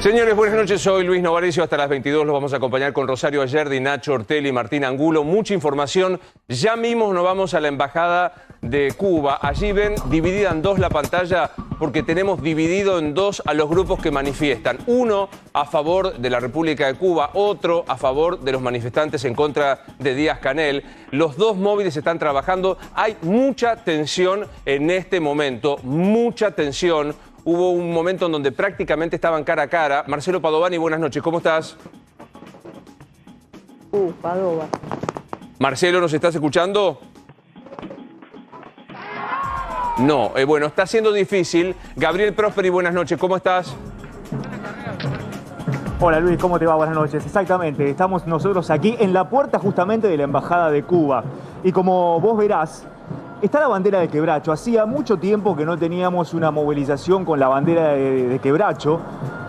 Señores, buenas noches. Soy Luis Novarecio. Hasta las 22 los vamos a acompañar con Rosario Ayerdi, Nacho Ortelli, Martín Angulo. Mucha información. Ya mismo nos vamos a la Embajada de Cuba. Allí ven dividida en dos la pantalla porque tenemos dividido en dos a los grupos que manifiestan. Uno a favor de la República de Cuba, otro a favor de los manifestantes en contra de Díaz-Canel. Los dos móviles están trabajando. Hay mucha tensión en este momento, mucha tensión. Hubo un momento en donde prácticamente estaban cara a cara. Marcelo Padovani, buenas noches. ¿Cómo estás? Padova. Marcelo, ¿nos estás escuchando? No, bueno, está siendo difícil. Gabriel Prosperi, buenas noches. ¿Cómo estás? Hola Luis, ¿cómo te va? Buenas noches. Exactamente, estamos nosotros aquí en la puerta justamente de la Embajada de Cuba. Y como vos verás, está la bandera de Quebracho. Hacía mucho tiempo que no teníamos una movilización con la bandera de Quebracho,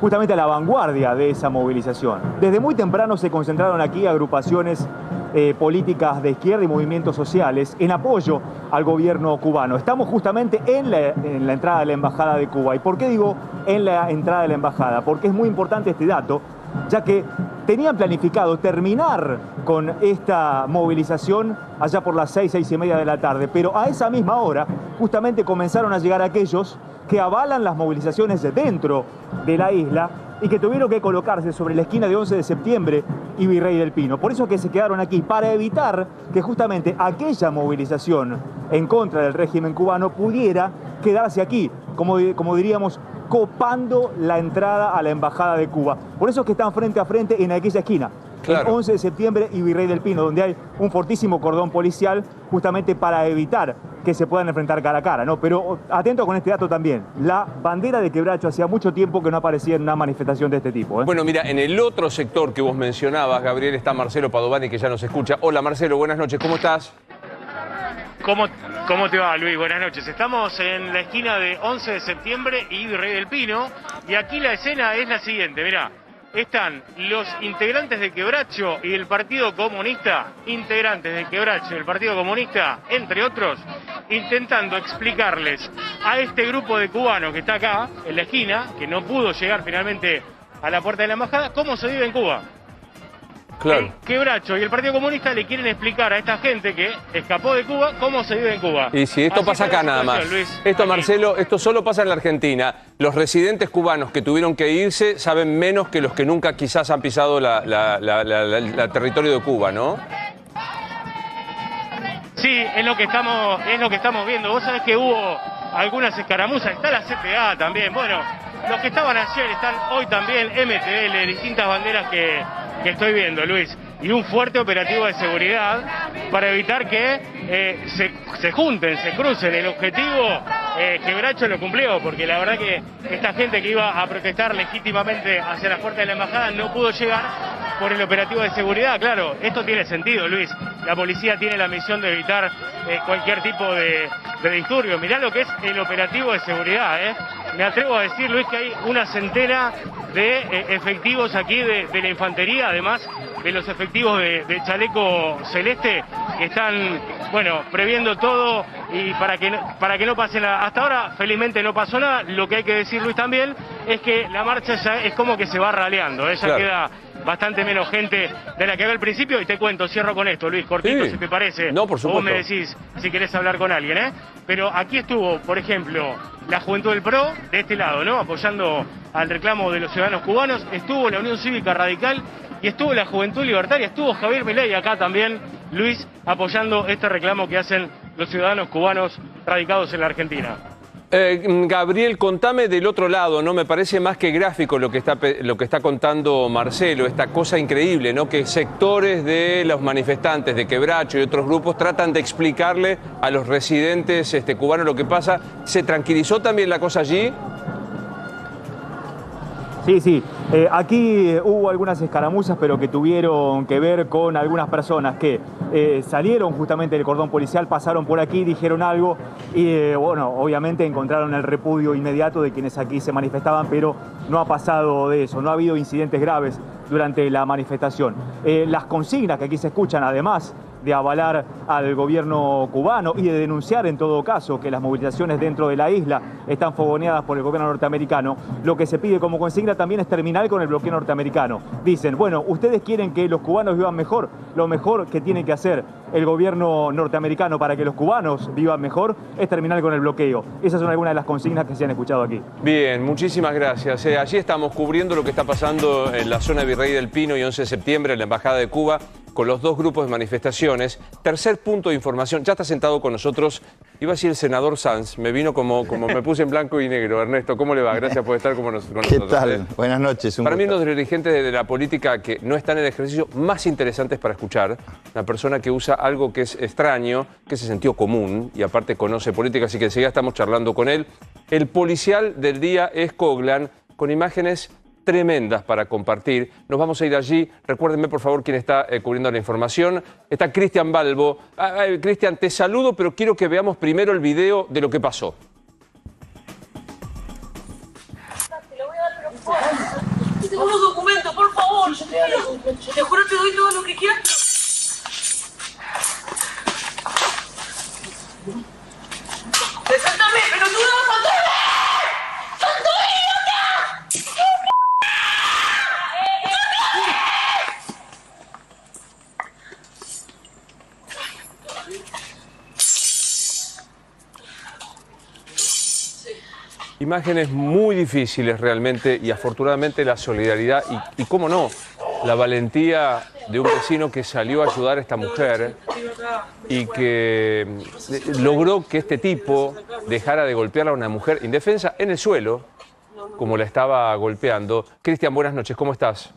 justamente a la vanguardia de esa movilización. Desde muy temprano se concentraron aquí agrupaciones políticas de izquierda y movimientos sociales en apoyo al gobierno cubano. Estamos justamente en la entrada de la Embajada de Cuba. ¿Y por qué digo en la entrada de la Embajada? Porque es muy importante este dato, ya que tenían planificado terminar con esta movilización allá por las 6:30 de la tarde, pero a esa misma hora justamente comenzaron a llegar aquellos que avalan las movilizaciones dentro de la isla y que tuvieron que colocarse sobre la esquina de 11 de septiembre y Virrey del Pino. Por eso que se quedaron aquí, para evitar que justamente aquella movilización en contra del régimen cubano pudiera quedarse aquí, como diríamos, copando la entrada a la Embajada de Cuba. Por eso es que están frente a frente en aquella esquina. Claro. 11 de septiembre y Virrey del Pino, donde hay un fortísimo cordón policial justamente para evitar que se puedan enfrentar cara a cara, ¿no? Pero atento con este dato también, la bandera de Quebracho hacía mucho tiempo que no aparecía en una manifestación de este tipo, ¿eh? Bueno, mira, en el otro sector que vos mencionabas, Gabriel, está Marcelo Padovani, que ya nos escucha. Hola Marcelo, buenas noches, ¿cómo estás? ¿Cómo te va, Luis? Buenas noches. Estamos en la esquina de 11 de septiembre y Virrey del Pino, y aquí la escena es la siguiente, mirá. Están los integrantes de Quebracho y del Partido Comunista, entre otros, intentando explicarles a este grupo de cubanos que está acá, en la esquina, que no pudo llegar finalmente a la puerta de la embajada, cómo se vive en Cuba. Claro. Quebracho y el Partido Comunista le quieren explicar a esta gente que escapó de Cuba cómo se vive en Cuba. Y si esto pasa acá nada más. Luis, esto, aquí. Marcelo, esto solo pasa en la Argentina. Los residentes cubanos que tuvieron que irse saben menos que los que nunca quizás han pisado el territorio de Cuba, ¿no? Sí, es lo que estamos viendo. Vos sabés que hubo algunas escaramuzas, está la CTA también. Bueno, los que estaban ayer están hoy también, MTL, distintas banderas que estoy viendo, Luis, y un fuerte operativo de seguridad para evitar que se junten, se crucen. El objetivo Quebracho lo cumplió, porque la verdad que esta gente que iba a protestar legítimamente hacia la puerta de la embajada no pudo llegar por el operativo de seguridad. Claro, esto tiene sentido, Luis. La policía tiene la misión de evitar cualquier tipo de disturbio. Mirá lo que es el operativo de seguridad, ¿eh? Me atrevo a decir, Luis, que hay una centena de efectivos aquí de la infantería, además de los efectivos de chaleco celeste, que están, bueno, previendo todo y para que no pase nada. Hasta ahora, felizmente, no pasó nada. Lo que hay que decir, Luis, también, es que la marcha ya es como que se va raleando, ¿eh? Ya claro. Queda bastante menos gente de la que había al principio. Y te cuento, cierro con esto, Luis, cortito, sí. Si te parece. No, por supuesto. Vos me decís si querés hablar con alguien, ¿eh? Pero aquí estuvo, por ejemplo, la Juventud del PRO, de este lado, ¿no? Apoyando al reclamo de los ciudadanos cubanos. Estuvo la Unión Cívica Radical y estuvo la Juventud Libertaria. Estuvo Javier Milei acá también, Luis, apoyando este reclamo que hacen los ciudadanos cubanos radicados en la Argentina. Gabriel, contame del otro lado, ¿no? Me parece más que gráfico lo que está contando Marcelo, esta cosa increíble, ¿no? Que sectores de los manifestantes de Quebracho y otros grupos tratan de explicarle a los residentes cubanos lo que pasa. ¿Se tranquilizó también la cosa allí? Sí. Aquí hubo algunas escaramuzas, pero que tuvieron que ver con algunas personas que salieron justamente del cordón policial, pasaron por aquí, dijeron algo y, bueno, obviamente encontraron el repudio inmediato de quienes aquí se manifestaban, pero no ha pasado de eso, no ha habido incidentes graves durante la manifestación. Las consignas que aquí se escuchan, además de avalar al gobierno cubano y de denunciar en todo caso que las movilizaciones dentro de la isla están fogoneadas por el gobierno norteamericano, lo que se pide como consigna también es terminar con el bloqueo norteamericano. Dicen, bueno, ustedes quieren que los cubanos vivan mejor, lo mejor que tiene que hacer el gobierno norteamericano para que los cubanos vivan mejor es terminar con el bloqueo. Esas son algunas de las consignas que se han escuchado aquí. Bien, muchísimas gracias. Allí estamos cubriendo lo que está pasando en la zona de Virrey del Pino y 11 de septiembre en la Embajada de Cuba con los dos grupos de manifestaciones. Tercer punto de información, ya está sentado con nosotros, iba a decir el senador Sanz, me vino como me puse en blanco y negro. Ernesto, ¿cómo le va? Gracias por estar con nosotros. ¿Qué tal? Buenas noches. Para mí uno de los dirigentes de la política que no están en el ejercicio más interesantes para escuchar, una persona que usa algo que es extraño, que es el sentido común y aparte conoce política, así que enseguida estamos charlando con él. El policial del día es Coglan, con imágenes tremendas para compartir. Nos vamos a ir allí. Recuérdenme, por favor, quién está cubriendo la información. Está Cristian Balbo. Cristian, te saludo, pero quiero que veamos primero el video de lo que pasó. Te lo voy a dar, pero por favor. Tengo unos documentos, por favor. Te juro que te doy todo lo que quieras. Desátame, pero tú no vas a matarme. ¡Tonto idiota! Imágenes muy difíciles realmente y afortunadamente la solidaridad y cómo no, la valentía de un vecino que salió a ayudar a esta mujer y que logró que este tipo dejara de golpear a una mujer indefensa en el suelo, como la estaba golpeando. Cristian, buenas noches, ¿cómo estás?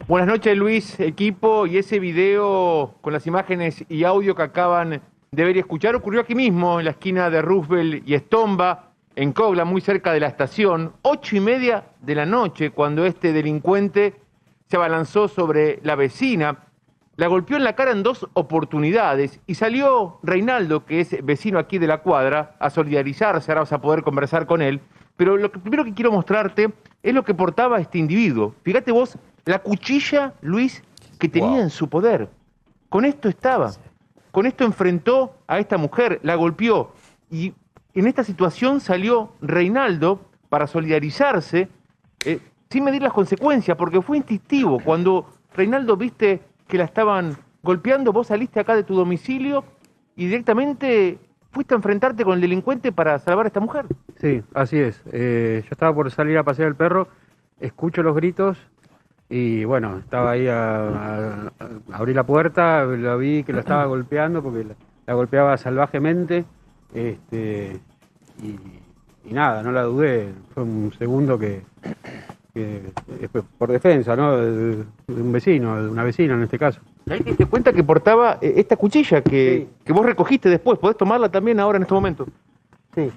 Buenas noches, Luis, equipo, y ese video con las imágenes y audio que acaban de ver y escuchar ocurrió aquí mismo, en la esquina de Roosevelt y Estomba, en Coglan, muy cerca de la estación, 8:30 de la noche, cuando este delincuente se abalanzó sobre la vecina, la golpeó en la cara en 2 oportunidades y salió Reinaldo, que es vecino aquí de la cuadra, a solidarizarse. Ahora vas a poder conversar con él, pero lo primero que quiero mostrarte es lo que portaba este individuo. Fíjate vos, la cuchilla, Luis, que tenía en su poder. Con esto estaba. Con esto enfrentó a esta mujer, la golpeó. Y en esta situación salió Reinaldo para solidarizarse sin medir las consecuencias, porque fue instintivo. Cuando Reinaldo viste que la estaban golpeando, vos saliste acá de tu domicilio y directamente fuiste a enfrentarte con el delincuente para salvar a esta mujer. Sí, así es. Yo estaba por salir a pasear el perro, escucho los gritos y bueno, estaba ahí abrí la puerta, lo vi que lo estaba golpeando porque la golpeaba salvajemente y nada, no la dudé. Fue un segundo que por defensa, ¿no? De un vecino, de una vecina en este caso. Ahí te diste cuenta que portaba esta cuchilla que vos recogiste después. ¿Podés tomarla también ahora en este momento? Sí,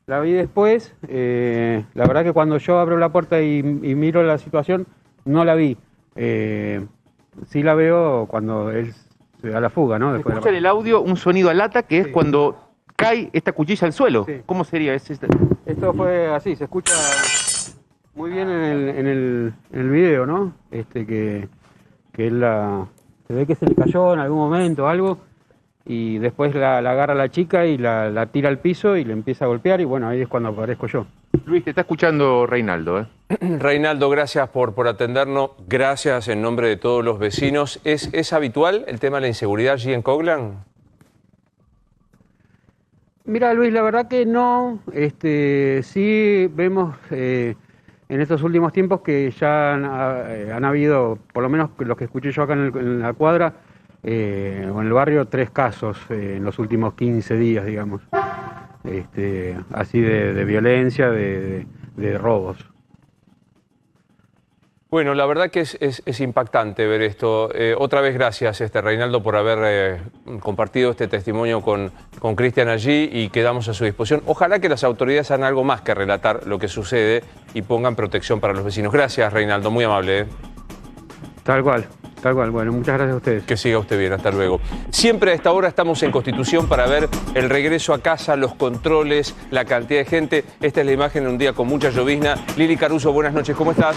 la vi después. La verdad que cuando yo abro la puerta y miro la situación, no la vi. Sí la veo cuando él se da la fuga, ¿no? Después escucha en el audio un sonido a lata que es cuando cae esta cuchilla al suelo. Sí. ¿Cómo sería? Esto fue así, se escucha muy bien en el video, ¿no? Que él se ve que se le cayó en algún momento o algo, y después la agarra a la chica y la tira al piso y le empieza a golpear, y bueno, ahí es cuando aparezco yo. Luis, te está escuchando Reinaldo, Reinaldo, gracias por atendernos, gracias en nombre de todos los vecinos. ¿Es habitual el tema de la inseguridad allí en Coglan? Mira, Luis, la verdad que no. Sí vemos en estos últimos tiempos que ya han habido, por lo menos los que escuché yo acá en la cuadra, o en el barrio, 3 casos en los últimos 15 días, digamos. Así de violencia, de robos. Bueno, la verdad que es impactante ver esto. Otra vez gracias, Reinaldo, por haber compartido este testimonio con Cristian allí, y quedamos a su disposición. Ojalá que las autoridades hagan algo más que relatar lo que sucede y pongan protección para los vecinos. Gracias, Reinaldo, muy amable. Tal cual. Bueno, muchas gracias a ustedes. Que siga usted bien, hasta luego. Siempre a esta hora estamos en Constitución para ver el regreso a casa, los controles, la cantidad de gente. Esta es la imagen de un día con mucha llovizna. Lili Caruso, buenas noches, ¿cómo estás?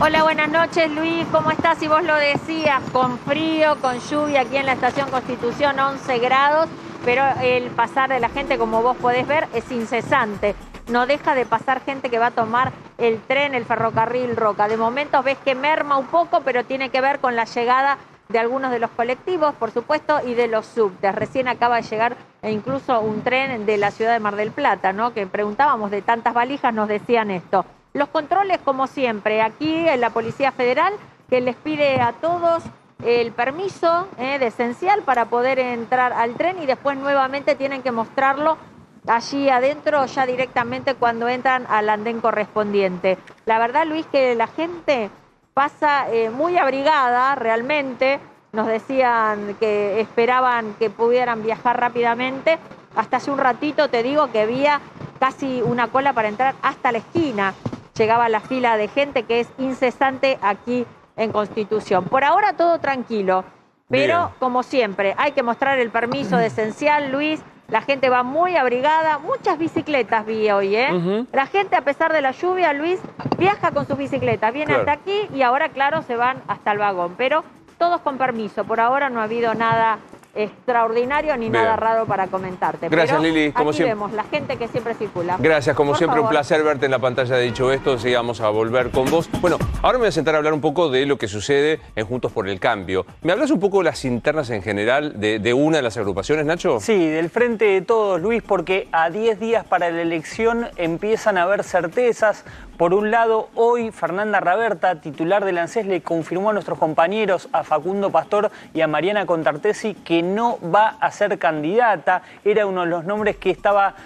Hola, buenas noches, Luis. ¿Cómo estás? Y vos lo decías, con frío, con lluvia aquí en la Estación Constitución, 11 grados, pero el pasar de la gente, como vos podés ver, es incesante. No deja de pasar gente que va a tomar el tren, el ferrocarril Roca. De momento ves que merma un poco, pero tiene que ver con la llegada de algunos de los colectivos, por supuesto, y de los subtes. Recién acaba de llegar incluso un tren de la ciudad de Mar del Plata, ¿no? Que preguntábamos de tantas valijas, nos decían esto. Los controles, como siempre, aquí en la Policía Federal, que les pide a todos el permiso de esencial para poder entrar al tren y después nuevamente tienen que mostrarlo allí adentro ya directamente cuando entran al andén correspondiente. La verdad, Luis, que la gente pasa muy abrigada realmente. Nos decían que esperaban que pudieran viajar rápidamente. Hasta hace un ratito te digo que había casi una cola para entrar hasta la esquina. Llegaba la fila de gente que es incesante aquí en Constitución. Por ahora todo tranquilo, pero bien, como siempre, hay que mostrar el permiso de esencial, Luis. La gente va muy abrigada, muchas bicicletas vi hoy, ¿eh? La gente, a pesar de la lluvia, Luis, viaja con sus bicicletas, viene hasta aquí y ahora, claro, se van hasta el vagón, pero todos con permiso. Por ahora no ha habido nada extraordinario ni nada raro para comentarte. Gracias, pero Lili. Como aquí siempre vemos la gente que siempre circula. Gracias, como Por siempre, favor. un placer verte en la pantalla. Dicho esto, sigamos a volver con vos. Bueno, ahora me voy a sentar a hablar un poco de lo que sucede en Juntos por el Cambio. ¿Me hablas un poco de las internas en general de una de las agrupaciones, Nacho? Sí, del Frente de Todos, Luis, porque a 10 días para la elección empiezan a haber certezas. Por un lado, hoy Fernanda Raberta, titular del ANSES, le confirmó a nuestros compañeros, a Facundo Pastor y a Mariana Contartesi, que no va a ser candidata. Era uno de los nombres que estaba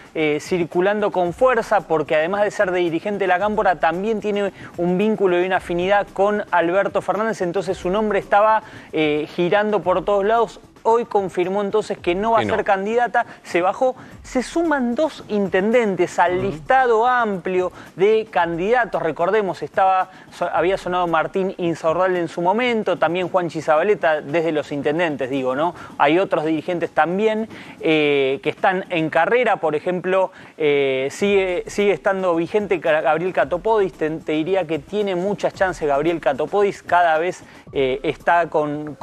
circulando con fuerza, porque además de ser de dirigente de la Cámpora, también tiene un vínculo y una afinidad con Alberto Fernández, entonces su nombre estaba girando por todos lados. Hoy confirmó entonces que no va a ser candidata, se bajó. Se suman 2 intendentes al listado amplio de candidatos. Recordemos, había sonado Martín Insaurralde en su momento, también Juanchi Zabaleta, desde los intendentes, digo, ¿no? Hay otros dirigentes también que están en carrera. Por ejemplo, sigue estando vigente Gabriel Catopodis. Te diría que tiene muchas chances Gabriel Catopodis. Cada vez está con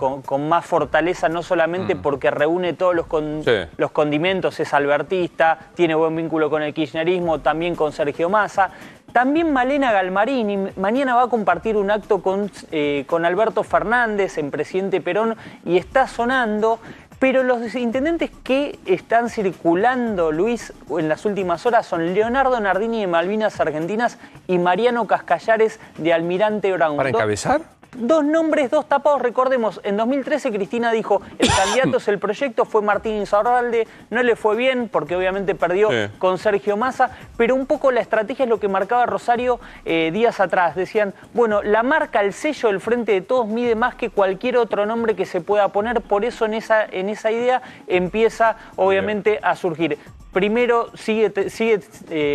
más fortaleza, no solamente porque reúne todos los condimentos, es albertista, tiene buen vínculo con el kirchnerismo, también con Sergio Massa. También Malena Galmarini mañana va a compartir un acto con Alberto Fernández en Presidente Perón y está sonando. Pero los intendentes que están circulando, Luis, en las últimas horas son Leonardo Nardini de Malvinas Argentinas y Mariano Cascallares de Almirante Brown. ¿Para encabezar? 2 nombres, 2 tapados. Recordemos, en 2013 Cristina dijo, el candidato es el proyecto, fue Martín Insaurralde, no le fue bien porque obviamente perdió con Sergio Massa, pero un poco la estrategia es lo que marcaba Rosario días atrás. Decían, bueno, la marca, el sello del Frente de Todos mide más que cualquier otro nombre que se pueda poner, por eso en esa idea empieza obviamente a surgir. Primero sigue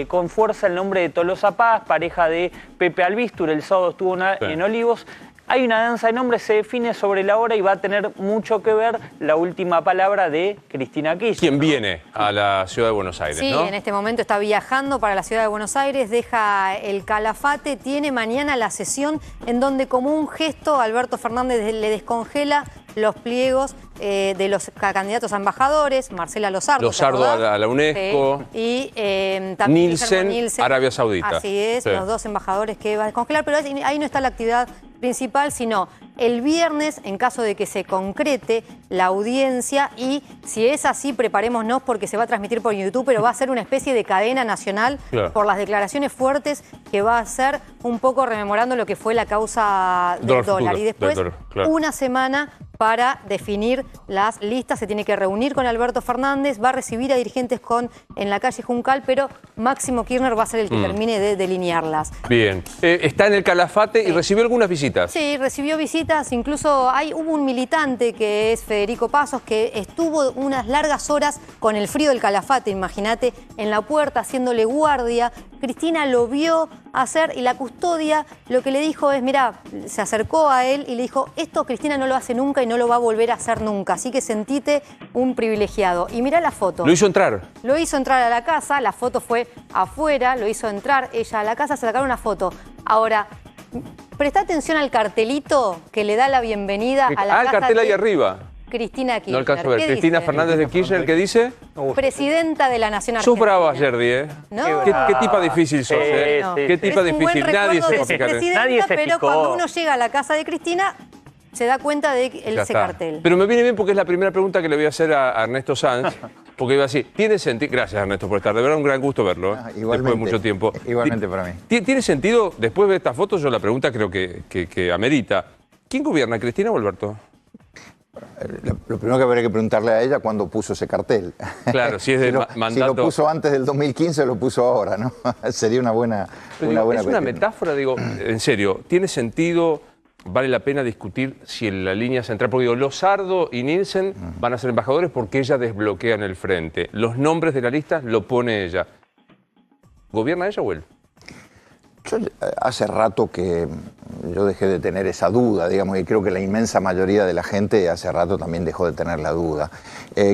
con fuerza el nombre de Tolosa Paz, pareja de Pepe Albistur, el sábado estuvo en Olivos. Hay una danza de nombres, se define sobre la hora y va a tener mucho que ver la última palabra de Cristina Kirchner. ¿Quién viene a la ciudad de Buenos Aires? Sí, ¿no? En este momento está viajando para la ciudad de Buenos Aires, deja el Calafate, tiene mañana la sesión en donde como un gesto Alberto Fernández le descongela los pliegos de los candidatos a embajadores, Marcela Lozardo a la UNESCO, y también Nielsen, Arabia Saudita. Así es, los 2 embajadores que va a descongelar, pero ahí no está la actividad principal, sino el viernes, en caso de que se concrete la audiencia, y si es así, preparémonos porque se va a transmitir por YouTube, pero va a ser una especie de cadena nacional por las declaraciones fuertes que va a hacer, un poco rememorando lo que fue la causa del dólar. Y después, una semana para definir las listas, se tiene que reunir con Alberto Fernández, va a recibir a dirigentes en la calle Juncal, pero Máximo Kirchner va a ser el que termine de delinearlas. Bien, está en el Calafate y recibió algunas visitas. Sí, recibió visitas, incluso hubo un militante que es Federico Pasos, que estuvo unas largas horas con el frío del Calafate, imagínate, en la puerta haciéndole guardia. Cristina lo vio hacer y la custodia lo que le dijo es, mirá, se acercó a él y le dijo, esto Cristina no lo hace nunca y no lo va a volver a hacer nunca, así que sentite un privilegiado. Y mirá la foto. ¿Lo hizo entrar? Lo hizo entrar a la casa, la foto fue afuera, lo hizo entrar ella a la casa, se sacaron una foto. Ahora, Presta atención al cartelito que le da la bienvenida a la el casa cartel ahí de arriba. Cristina Kirchner. No alcanzo a ver. ¿Qué Cristina dice? Fernández de Kirchner, ¿qué dice? Presidenta de la Nación Argentina. Sos brava, Yerdi, ¿eh? No. ¿Qué tipa difícil sos, eh? No. ¿Qué tipa Es un buen difícil? Nadie recuerdo se de va a su fijar. presidenta, Nadie se pero fijó. cuando uno llega a la casa de Cristina, se da cuenta de Ya ese está. cartel. Pero me viene bien porque es la primera pregunta que le voy a hacer a Ernesto Sanz. Porque iba a decir, ¿tiene sentido? Gracias, Ernesto, por estar. De verdad, un gran gusto verlo. Igualmente. Después de mucho tiempo. Igualmente para mí. ¿Tiene sentido? Después de estas fotos, yo la pregunta creo que amerita. ¿Quién gobierna, Cristina o Alberto? Lo primero que habría que preguntarle a ella cuándo puso ese cartel. Claro, si es de mandato. Si lo puso antes del 2015 o lo puso ahora, ¿no? Sería una buena. Pero digo, es una cuestión. metáfora, digo, en serio, ¿tiene sentido? ¿Vale la pena discutir si en la línea central? Porque digo, Lozardo y Nielsen van a ser embajadores porque ella desbloquea en el frente. Los nombres de la lista lo pone ella. ¿Gobierna ella o él? Yo hace rato que yo dejé de tener esa duda, digamos, y creo que la inmensa mayoría de la gente hace rato también dejó de tener la duda.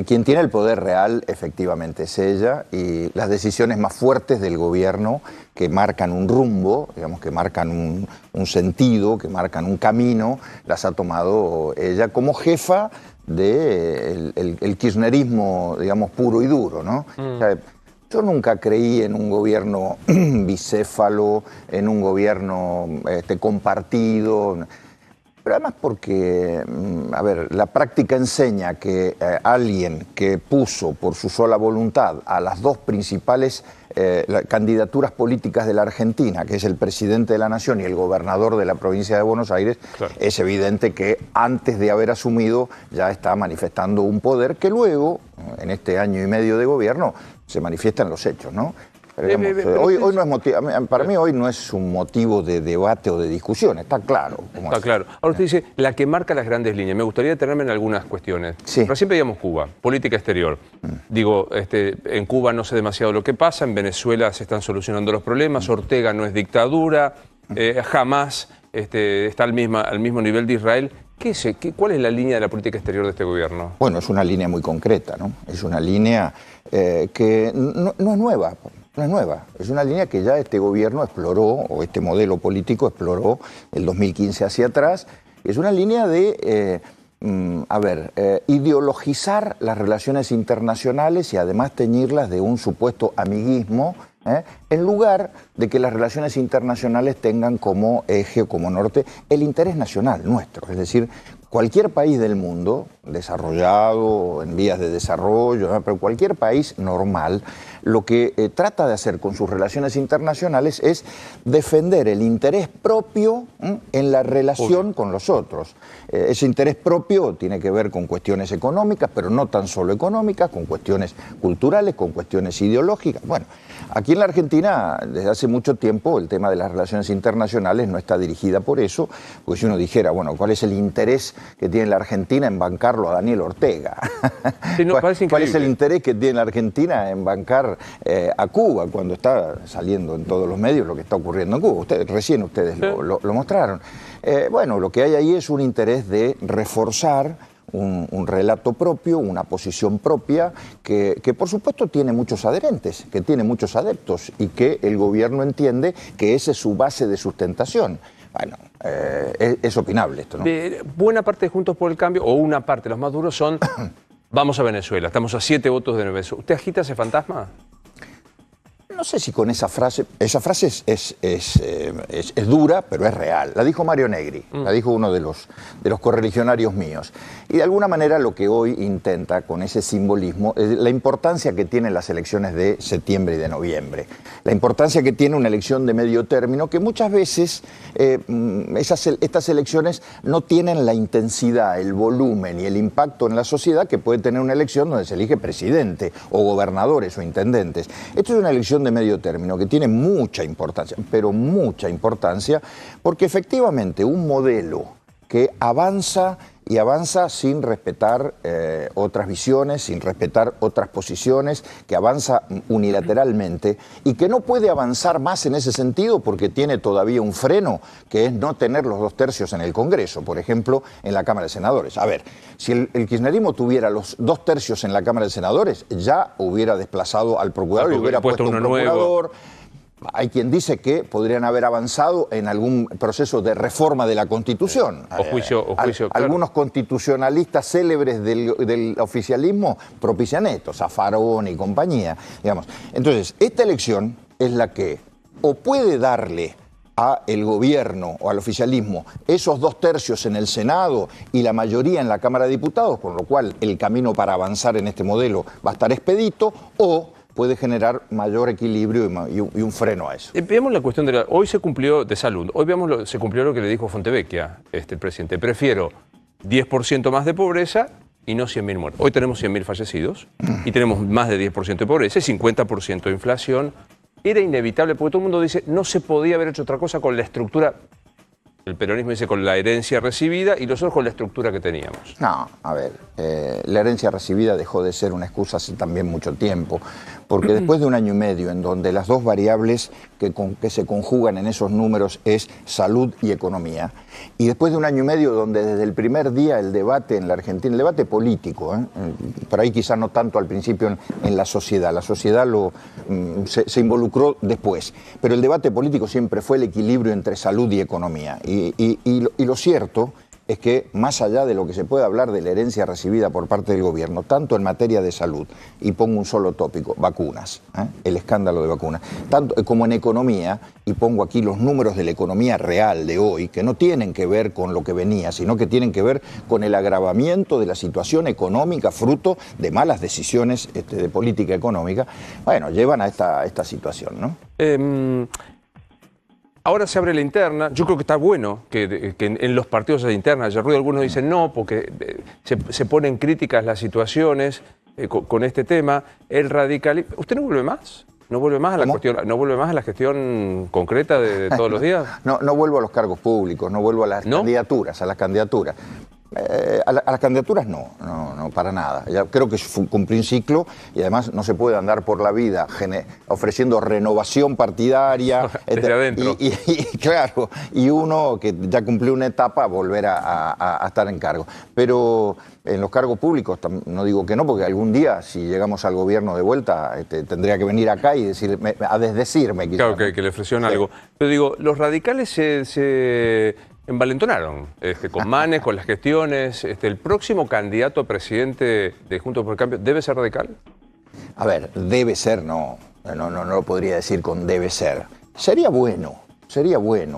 Quien tiene el poder real, efectivamente, es ella, y las decisiones más fuertes del gobierno, que marcan un rumbo, digamos, que marcan un sentido, que marcan un camino, las ha tomado ella como jefa del kirchnerismo, digamos, puro y duro, ¿no? O sea, yo nunca creí en un gobierno bicéfalo, en un gobierno compartido, pero además porque, a ver, la práctica enseña que alguien que puso por su sola voluntad a las dos principales candidaturas políticas de la Argentina, que es el presidente de la Nación y el gobernador de la provincia de Buenos Aires, claro, es evidente que antes de haber asumido ya está manifestando un poder que luego, en este año y medio de gobierno, se manifiesta en los hechos, ¿no? Hoy no es motivo, para mí hoy no es un motivo de debate o de discusión, está claro. Está claro. Ahora usted dice, la que marca las grandes líneas. Me gustaría detenerme en algunas cuestiones. Sí. Recién veíamos Cuba, política exterior. Digo, en Cuba no sé demasiado lo que pasa, en Venezuela se están solucionando los problemas, Ortega no es dictadura, jamás está al mismo nivel de Israel. ¿Cuál es la línea de la política exterior de este gobierno? Bueno, es una línea muy concreta, ¿no? Es una línea que no es nueva. No es nueva, es una línea que ya este gobierno exploró, o este modelo político exploró del 2015 hacia atrás. Es una línea de, ideologizar las relaciones internacionales y además teñirlas de un supuesto amiguismo, en lugar de que las relaciones internacionales tengan como eje o como norte el interés nacional nuestro. Es decir, cualquier país del mundo, desarrollado, en vías de desarrollo, pero cualquier país normal, lo que trata de hacer con sus relaciones internacionales es defender el interés propio en la relación con los otros. Ese interés propio tiene que ver con cuestiones económicas, pero no tan solo económicas, con cuestiones culturales, con cuestiones ideológicas. Bueno, aquí en la Argentina, desde hace mucho tiempo, el tema de las relaciones internacionales no está dirigida por eso, porque si uno dijera, bueno, ¿cuál es el interés que tiene la Argentina en bancarlo a Daniel Ortega? Sí, no, ¿Cuál es el interés que tiene la Argentina en bancar a Cuba cuando está saliendo en todos los medios lo que está ocurriendo en Cuba? Recién ustedes lo mostraron. Bueno, lo que hay ahí es un interés de reforzar un relato propio, una posición propia, que por supuesto tiene muchos adherentes, que tiene muchos adeptos y que el gobierno entiende que esa es su base de sustentación. Bueno, es opinable esto, ¿no? Buena parte de Juntos por el Cambio, o una parte, los más duros son, vamos a Venezuela, estamos a 7 votos de Venezuela. ¿Usted agita ese fantasma? No sé si con esa frase es dura, pero es real. La dijo Mario Negri, la dijo uno de los correligionarios míos. Y de alguna manera lo que hoy intenta con ese simbolismo es la importancia que tienen las elecciones de septiembre y de noviembre. La importancia que tiene una elección de medio término, que muchas veces estas elecciones no tienen la intensidad, el volumen y el impacto en la sociedad que puede tener una elección donde se elige presidente o gobernadores o intendentes. Esto es una elección de medio término que tiene mucha importancia, pero mucha importancia, porque efectivamente un modelo que avanza y avanza sin respetar otras visiones, sin respetar otras posiciones, que avanza unilateralmente y que no puede avanzar más en ese sentido porque tiene todavía un freno, que es no tener los 2/3 en el Congreso, por ejemplo, en la Cámara de Senadores. A ver, si el kirchnerismo tuviera los 2/3 en la Cámara de Senadores, ya hubiera desplazado al procurador y hubiera puesto un procurador. hay quien dice que podrían haber avanzado en algún proceso de reforma de la Constitución. O juicio, claro. Algunos constitucionalistas célebres del oficialismo propician esto, Zaffaroni y compañía, digamos. Entonces, esta elección es la que o puede darle a el gobierno o al oficialismo esos 2 tercios en el Senado y la mayoría en la Cámara de Diputados, con lo cual el camino para avanzar en este modelo va a estar expedito, o puede generar mayor equilibrio y un freno a eso. Veamos la cuestión de hoy se cumplió de salud. Hoy se cumplió lo que le dijo Fontevecchia, el presidente. Prefiero 10% más de pobreza y no 100.000 muertos. Hoy tenemos 100.000 fallecidos y tenemos más de 10% de pobreza y 50% de inflación. Era inevitable porque todo el mundo dice no se podía haber hecho otra cosa con la estructura. El peronismo dice con la herencia recibida y nosotros con la estructura que teníamos. No, a ver, la herencia recibida dejó de ser una excusa hace también mucho tiempo, porque después de 1 año y medio en donde las 2 variables que se conjugan en esos números es salud y economía, y después de 1 año y medio donde desde el primer día el debate en la Argentina, el debate político, por ahí quizás no tanto al principio en la sociedad se involucró después, pero el debate político siempre fue el equilibrio entre salud y economía. Y lo cierto es que más allá de lo que se puede hablar de la herencia recibida por parte del gobierno, tanto en materia de salud, y pongo un solo tópico, vacunas, el escándalo de vacunas, tanto como en economía, y pongo aquí los números de la economía real de hoy, que no tienen que ver con lo que venía, sino que tienen que ver con el agravamiento de la situación económica fruto de malas decisiones de política económica, bueno, llevan a esta situación, ¿no? Ahora se abre la interna. Yo creo que está bueno que en los partidos haya interna. Ayer algunos dicen no, porque se ponen críticas las situaciones con este tema. El radicalismo. ¿Usted no vuelve más? ¿No vuelve más a la cuestión, no vuelve más a la gestión concreta de todos los días? No vuelvo a los cargos públicos, no vuelvo a las candidaturas, a las candidaturas no, para nada. Ya creo que cumplí un ciclo y además no se puede andar por la vida ofreciendo renovación partidaria. Desde adentro. Claro, y uno que ya cumplió una etapa volver a estar en cargo. Pero en los cargos públicos no digo que no, porque algún día si llegamos al gobierno de vuelta tendría que venir acá y a desdecirme. Claro, que le ofrecieron algo. Pero digo, los radicales se envalentonaron con Manes, con las gestiones. ¿El próximo candidato a presidente de Juntos por el Cambio debe ser radical? A ver, debe ser, no lo podría decir con debe ser. Sería bueno,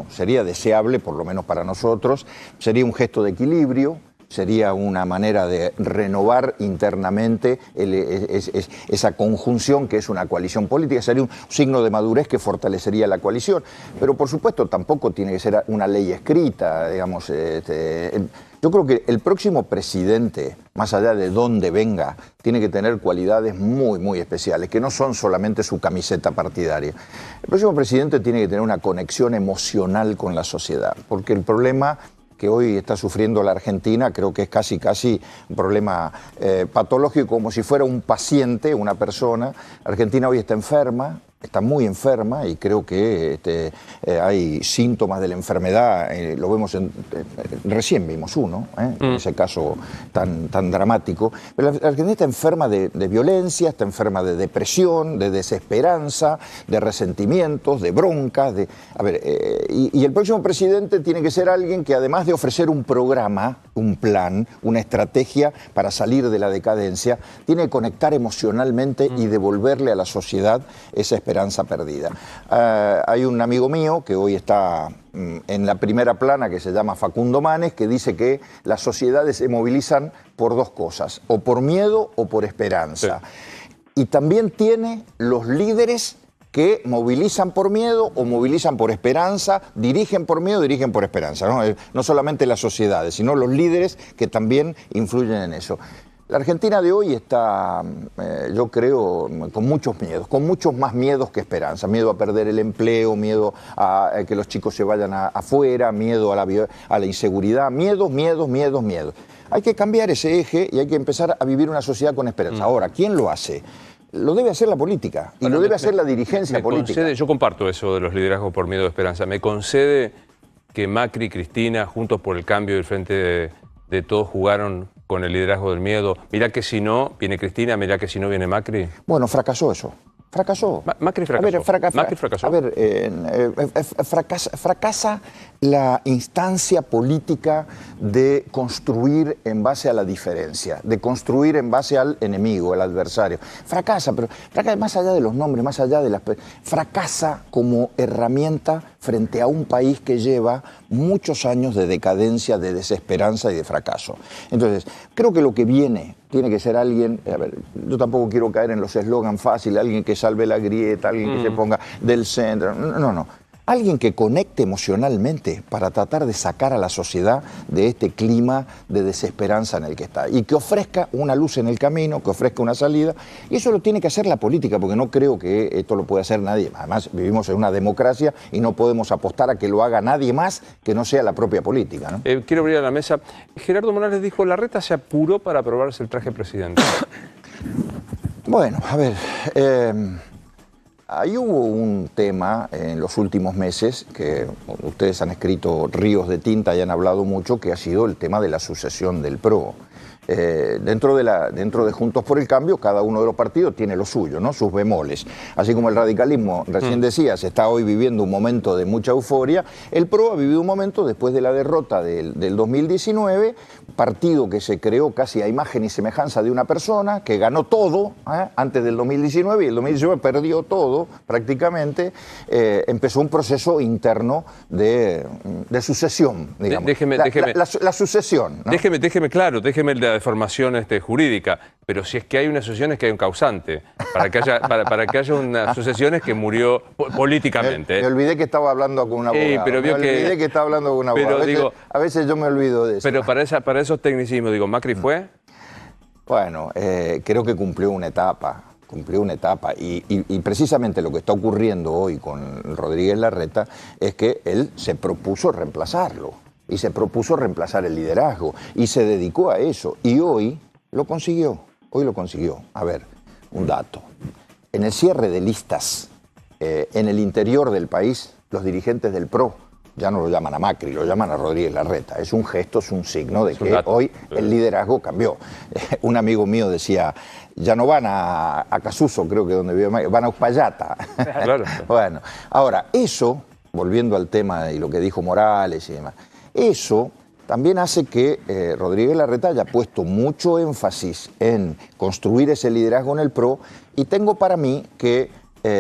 sería deseable, por lo menos para nosotros, sería un gesto de equilibrio, sería una manera de renovar internamente esa conjunción que es una coalición política, sería un signo de madurez que fortalecería la coalición. Pero por supuesto tampoco tiene que ser una ley escrita, digamos. Yo creo que el próximo presidente, más allá de dónde venga, tiene que tener cualidades muy, muy especiales, que no son solamente su camiseta partidaria. El próximo presidente tiene que tener una conexión emocional con la sociedad, porque el problema que hoy está sufriendo la Argentina, creo que es casi un problema patológico, como si fuera un paciente, una persona. Argentina hoy está enferma, está muy enferma y creo que hay síntomas de la enfermedad, lo vemos, recién vimos uno, en ese caso tan dramático. Pero la Argentina está enferma de violencia, está enferma de depresión, de desesperanza, de resentimientos, de broncas. Y el próximo presidente tiene que ser alguien que además de ofrecer un programa, un plan, una estrategia para salir de la decadencia, tiene que conectar emocionalmente y devolverle a la sociedad esa esperanza perdida. Hay un amigo mío que hoy está en la primera plana, que se llama Facundo Manes, que dice que las sociedades se movilizan por 2 cosas, o por miedo o por esperanza. Sí. Y también tiene los líderes que movilizan por miedo o movilizan por esperanza, dirigen por miedo, dirigen por esperanza. No solamente las sociedades, sino los líderes que también influyen en eso. La Argentina de hoy está, yo creo, con muchos miedos, con muchos más miedos que esperanza. Miedo a perder el empleo, miedo a que los chicos se vayan afuera, miedo a la inseguridad, miedos. Hay que cambiar ese eje y hay que empezar a vivir una sociedad con esperanza. Ahora, ¿quién lo hace? Lo debe hacer la política y lo debe hacer la dirigencia política. Yo comparto eso de los liderazgos por miedo o esperanza. Me concede que Macri, Cristina, Juntos por el Cambio y el Frente de Todos jugaron con el liderazgo del miedo. Mirá que si no viene Cristina, mirá que si no viene Macri. Bueno, fracasó eso. Fracasó. Macri fracasó. A ver, Macri fracasó. A ver, fracasa la instancia política de construir en base a la diferencia, de construir en base al enemigo, al adversario. Fracasa, pero fracasa más allá de los nombres, más allá de las... Fracasa como herramienta frente a un país que lleva muchos años de decadencia, de desesperanza y de fracaso. Entonces, creo que lo que viene tiene que ser alguien, a ver, yo tampoco quiero caer en los eslogans fáciles, alguien que salve la grieta, alguien que se ponga del centro, no. Alguien que conecte emocionalmente para tratar de sacar a la sociedad de este clima de desesperanza en el que está y que ofrezca una luz en el camino, que ofrezca una salida, y eso lo tiene que hacer la política, porque no creo que esto lo pueda hacer nadie. Además, vivimos en una democracia y no podemos apostar a que lo haga nadie más que no sea la propia política, ¿no? Quiero abrir a la mesa. Gerardo Morales dijo, Larreta se apuró para aprobarse el traje presidente. Bueno, a ver... Ahí hubo un tema en los últimos meses, que ustedes han escrito ríos de tinta y han hablado mucho, que ha sido el tema de la sucesión del PRO. Dentro de Juntos por el Cambio, cada uno de los partidos tiene lo suyo, ¿no? Sus bemoles. Así como el radicalismo, recién decías, está hoy viviendo un momento de mucha euforia, el PRO ha vivido un momento después de la derrota del 2019, partido que se creó casi a imagen y semejanza de una persona, que ganó todo antes del 2019 y el 2019 perdió todo prácticamente. Empezó un proceso interno de sucesión, digamos. La sucesión, ¿no? Déjeme claro, déjeme la deformación jurídica, pero si es que hay una sucesión es que hay un causante, para que haya una sucesión es que murió políticamente. Me olvidé que estaba hablando con un abogado. Pero vio me olvidé que estaba hablando con un abogado. A veces yo me olvido de eso. Pero para esos tecnicismos, digo, ¿Macri fue? Bueno, creo que cumplió una etapa. Y precisamente lo que está ocurriendo hoy con Rodríguez Larreta es que él se propuso reemplazarlo. Y se propuso reemplazar el liderazgo y se dedicó a eso. Y hoy lo consiguió. A ver, un dato. En el cierre de listas, en el interior del país, los dirigentes del PRO ya no lo llaman a Macri, lo llaman a Rodríguez Larreta. Es un gesto, es un signo de que hoy el liderazgo cambió. Un amigo mío decía, ya no van a Casuso, creo que donde vive Macri, van a Uspallata. Claro. Bueno, ahora, eso, volviendo al tema y lo que dijo Morales y demás, eso también hace que Rodríguez Larreta haya puesto mucho énfasis en construir ese liderazgo en el PRO, y tengo para mí que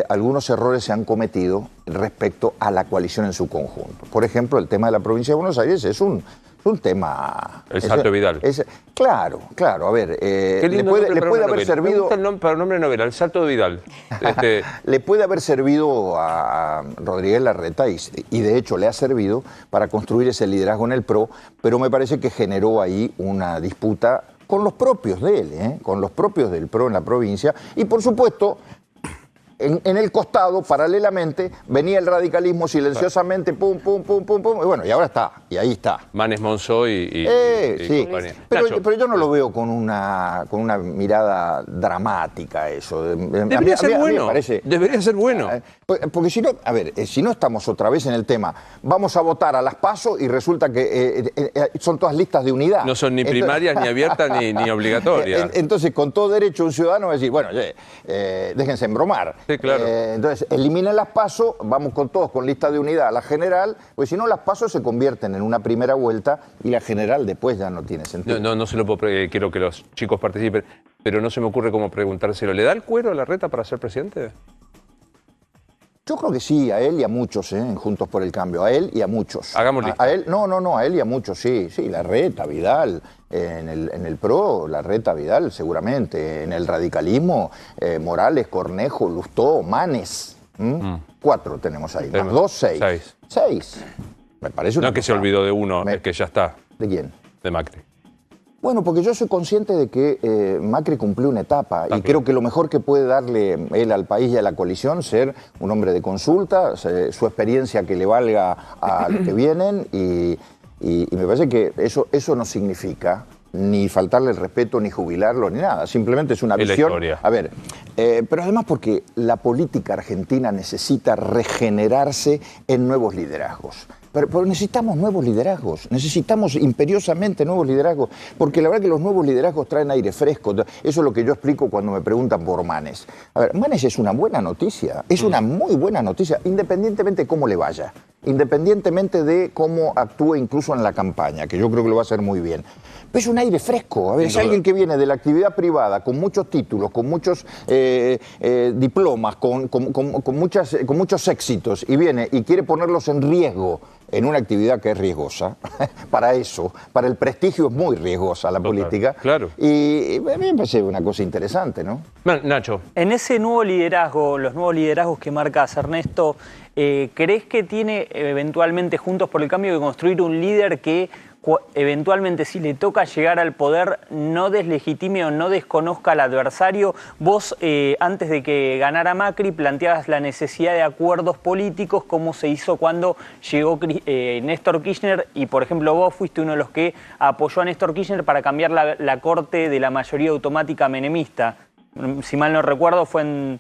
algunos errores se han cometido respecto a la coalición en su conjunto. Por ejemplo, el tema de la provincia de Buenos Aires es un tema... El Salto Vidal. Claro, a ver, le puede haber servido... Me gusta para el nombre de novela, el Salto de Vidal. Le puede haber servido a Rodríguez Larreta, y de hecho le ha servido para construir ese liderazgo en el PRO, pero me parece que generó ahí una disputa con los propios de él, con los propios del PRO en la provincia, y por supuesto... En el costado, paralelamente, venía el radicalismo silenciosamente, pum, y bueno, y ahora está, y ahí está. Manes Monzó y sí, pero yo no lo veo con una mirada dramática eso. Debería ser bueno, debería ser bueno. Porque si no, a ver, si no estamos otra vez en el tema, vamos a votar a las PASO y resulta que son todas listas de unidad. No son ni primarias, ni abiertas, ni obligatorias. Entonces, con todo derecho, un ciudadano va a decir, bueno, déjense embromar. Sí, claro. Entonces, eliminen las PASO, vamos con todos con lista de unidad a la general, porque si no, las PASO se convierten en una primera vuelta y la general después ya no tiene sentido. No se lo puedo quiero que los chicos participen, pero no se me ocurre cómo preguntárselo. ¿Le da el cuero a Larreta para ser presidente? Yo creo que sí, a él y a muchos, en Juntos por el Cambio, a él y a muchos. Hagamos lista. A él, no, a él y a muchos, sí, Larreta, Vidal, en el PRO, Larreta, Vidal, seguramente, en el radicalismo, Morales, Cornejo, Lustó, Manes, 4 tenemos ahí, más 2, 6. 6. Me parece una No es que se olvidó de uno, es que ya está. ¿De quién? De Macri. Bueno, porque yo soy consciente de que Macri cumplió una etapa y creo que lo mejor que puede darle él al país y a la coalición ser un hombre de consulta, su experiencia que le valga a los que vienen y me parece que eso no significa ni faltarle el respeto, ni jubilarlo, ni nada. Simplemente es una visión. A ver, pero además porque la política argentina necesita regenerarse en nuevos liderazgos. pero necesitamos nuevos liderazgos, necesitamos imperiosamente nuevos liderazgos, porque la verdad que los nuevos liderazgos traen aire fresco. Eso es lo que yo explico cuando me preguntan por Manes. A ver, Manes es una buena noticia, es una muy buena noticia, independientemente de cómo le vaya, independientemente de cómo actúe incluso en la campaña, que yo creo que lo va a hacer muy bien. Pero es un aire fresco. A ver, es alguien que viene de la actividad privada, con muchos títulos, con muchos diplomas, con muchos éxitos, y viene y quiere ponerlos en riesgo en una actividad que es riesgosa. Para eso, para el prestigio es muy riesgosa la política. Claro. Y a mí me parece una cosa interesante, ¿no? Nacho. En ese nuevo liderazgo, los nuevos liderazgos que marcas, Ernesto, ¿crees que tiene eventualmente Juntos por el Cambio que construir un líder que eventualmente, si le toca llegar al poder, no deslegitime o no desconozca al adversario? Vos, antes de que ganara Macri, planteabas la necesidad de acuerdos políticos, como se hizo cuando llegó Néstor Kirchner, y por ejemplo vos fuiste uno de los que apoyó a Néstor Kirchner para cambiar la corte de la mayoría automática menemista. Si mal no recuerdo, fue en...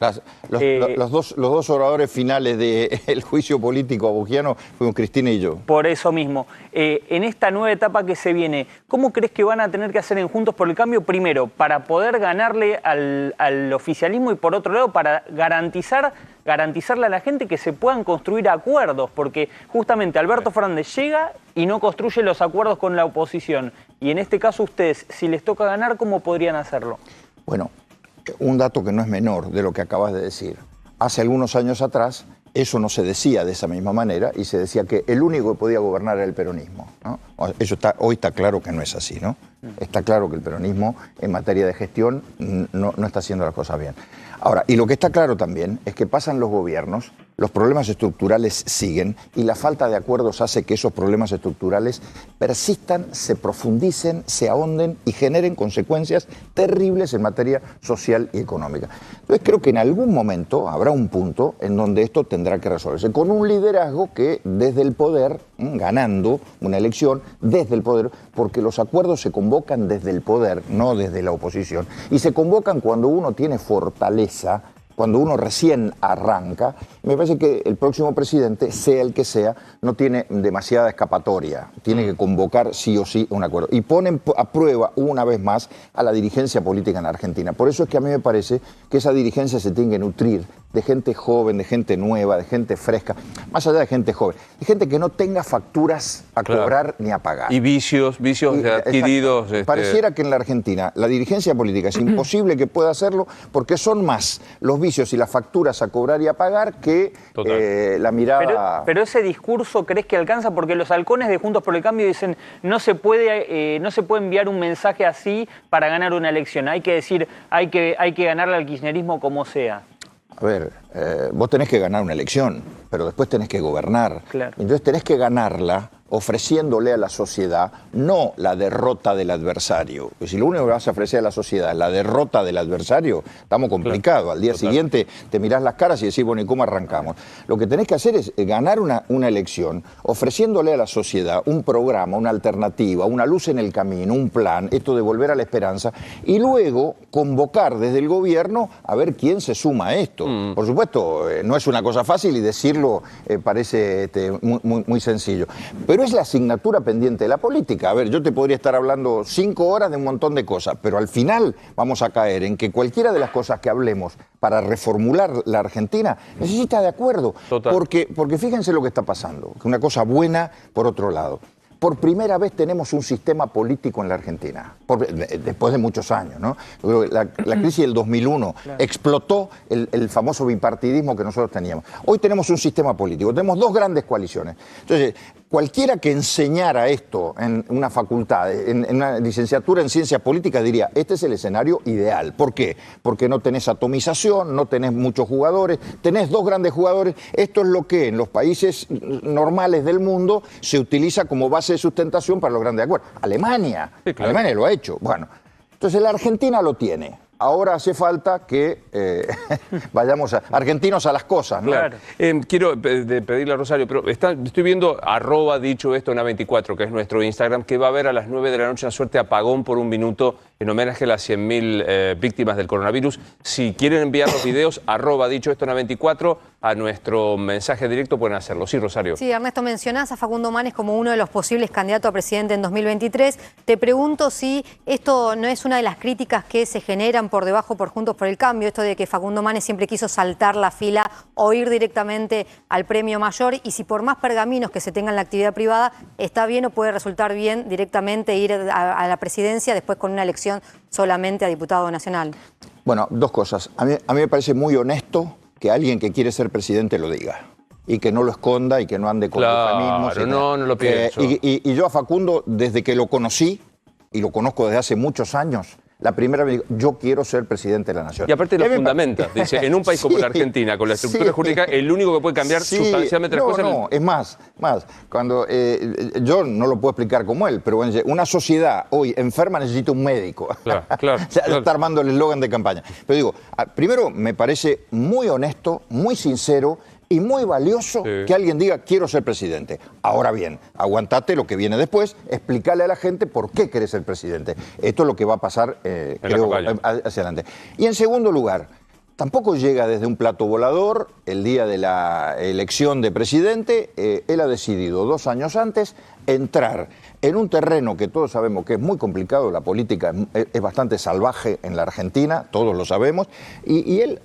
Los dos oradores finales del juicio político abogiano fuimos Cristina y yo. Por eso mismo. En esta nueva etapa que se viene, ¿cómo crees que van a tener que hacer en Juntos por el Cambio? Primero, para poder ganarle al oficialismo, y por otro lado, para garantizarle a la gente que se puedan construir acuerdos, porque justamente Alberto Fernández llega y no construye los acuerdos con la oposición. Y en este caso ustedes, si les toca ganar, ¿cómo podrían hacerlo? Bueno, un dato que no es menor de lo que acabas de decir. Hace algunos años atrás eso no se decía de esa misma manera y se decía que el único que podía gobernar era el peronismo, ¿no? Hoy está claro que no es así, ¿no? Está claro que el peronismo en materia de gestión no está haciendo las cosas bien. Ahora, y lo que está claro también es que pasan los gobiernos, los problemas estructurales siguen y la falta de acuerdos hace que esos problemas estructurales persistan, se profundicen, se ahonden y generen consecuencias terribles en materia social y económica. Entonces creo que en algún momento habrá un punto en donde esto tendrá que resolverse, con un liderazgo que desde el poder, ganando una elección, desde el poder, porque los acuerdos se convocan desde el poder, no desde la oposición, y se convocan cuando uno tiene fortaleza, cuando uno recién arranca. Me parece que el próximo presidente, sea el que sea, no tiene demasiada escapatoria. Tiene que convocar sí o sí un acuerdo. Y ponen a prueba una vez más a la dirigencia política en Argentina. Por eso es que a mí me parece que esa dirigencia se tiene que nutrir de gente joven, de gente nueva, de gente fresca, más allá de gente joven, de gente que no tenga facturas a cobrar ni a pagar. Y vicios adquiridos. Pareciera que en la Argentina la dirigencia política es imposible que pueda hacerlo porque son más los vicios y las facturas a cobrar y a pagar que la mirada... Pero ese discurso, ¿crees que alcanza? Porque los halcones de Juntos por el Cambio dicen no se puede enviar un mensaje así para ganar una elección. Hay que decir, hay que ganarle al kirchnerismo como sea. A ver, vos tenés que ganar una elección, pero después tenés que gobernar. Claro. Entonces tenés que ganarla ofreciéndole a la sociedad no la derrota del adversario. Pues si lo único que vas a ofrecer a la sociedad es la derrota del adversario, estamos complicados. Claro. Al día siguiente te mirás las caras y decís, bueno, ¿y cómo arrancamos? Lo que tenés que hacer es ganar una elección ofreciéndole a la sociedad un programa, una alternativa, una luz en el camino, un plan, esto de volver a la esperanza, y luego convocar desde el gobierno a ver quién se suma a esto. Por supuesto, no es una cosa fácil y decirlo parece muy sencillo. Pero es la asignatura pendiente de la política. A ver, yo te podría estar hablando 5 horas de un montón de cosas, pero al final vamos a caer en que cualquiera de las cosas que hablemos para reformular la Argentina necesita de acuerdo. Porque fíjense lo que está pasando, que una cosa buena por otro lado. Por primera vez tenemos un sistema político en la Argentina, después de muchos años, ¿no? La crisis del 2001 explotó el famoso bipartidismo que nosotros teníamos. Hoy tenemos un sistema político, tenemos 2 grandes coaliciones. Entonces, cualquiera que enseñara esto en una facultad, en una licenciatura en ciencias políticas, diría, este es el escenario ideal. ¿Por qué? Porque no tenés atomización, no tenés muchos jugadores, tenés 2 grandes jugadores. Esto es lo que en los países normales del mundo se utiliza como base de sustentación para los grandes acuerdos. Alemania, sí, claro. Alemania lo ha hecho. Bueno, entonces la Argentina lo tiene. Ahora hace falta que vayamos argentinos a las cosas, ¿no? Claro. Quiero pedirle a Rosario, pero estoy viendo @dicho esto en A24, que es nuestro Instagram, que va a haber a las 9 de la noche una suerte de apagón por un minuto en homenaje a las 100.000 víctimas del coronavirus. Si quieren enviar los videos, @dicho esto en A24, a nuestro mensaje directo pueden hacerlo. Sí, Rosario. Sí, Ernesto, mencionás a Facundo Manes como uno de los posibles candidatos a presidente en 2023. Te pregunto si esto no es una de las críticas que se generan por debajo por Juntos por el Cambio, esto de que Facundo Manes siempre quiso saltar la fila o ir directamente al premio mayor, y si por más pergaminos que se tenga en la actividad privada, está bien o puede resultar bien directamente ir a la presidencia después con una elección solamente a diputado nacional. Bueno, dos cosas. A mí me parece muy honesto que alguien que quiere ser presidente lo diga y que no lo esconda y que no ande con eufemismos. Claro, no lo pienso. Y yo a Facundo, desde que lo conocí, y lo conozco desde hace muchos años, la primera vez digo, yo quiero ser presidente de la nación. Y aparte lo fundamenta. Dice, en un país como la Argentina, con la estructura jurídica, el único que puede cambiar sustancialmente las cosas... No, es más. Cuando yo no lo puedo explicar como él, pero una sociedad hoy enferma necesita un médico. Claro. Está armando el eslogan de campaña. Pero digo, primero me parece muy honesto, muy sincero y muy valioso que alguien diga, quiero ser presidente. Ahora bien, aguantate lo que viene después, explícale a la gente por qué querés ser presidente. Esto es lo que va a pasar, creo, hacia adelante. Y en segundo lugar, tampoco llega desde un plato volador. El día de la elección de presidente, él ha decidido 2 años antes entrar en un terreno que todos sabemos que es muy complicado. La política es bastante salvaje en la Argentina, todos lo sabemos, y él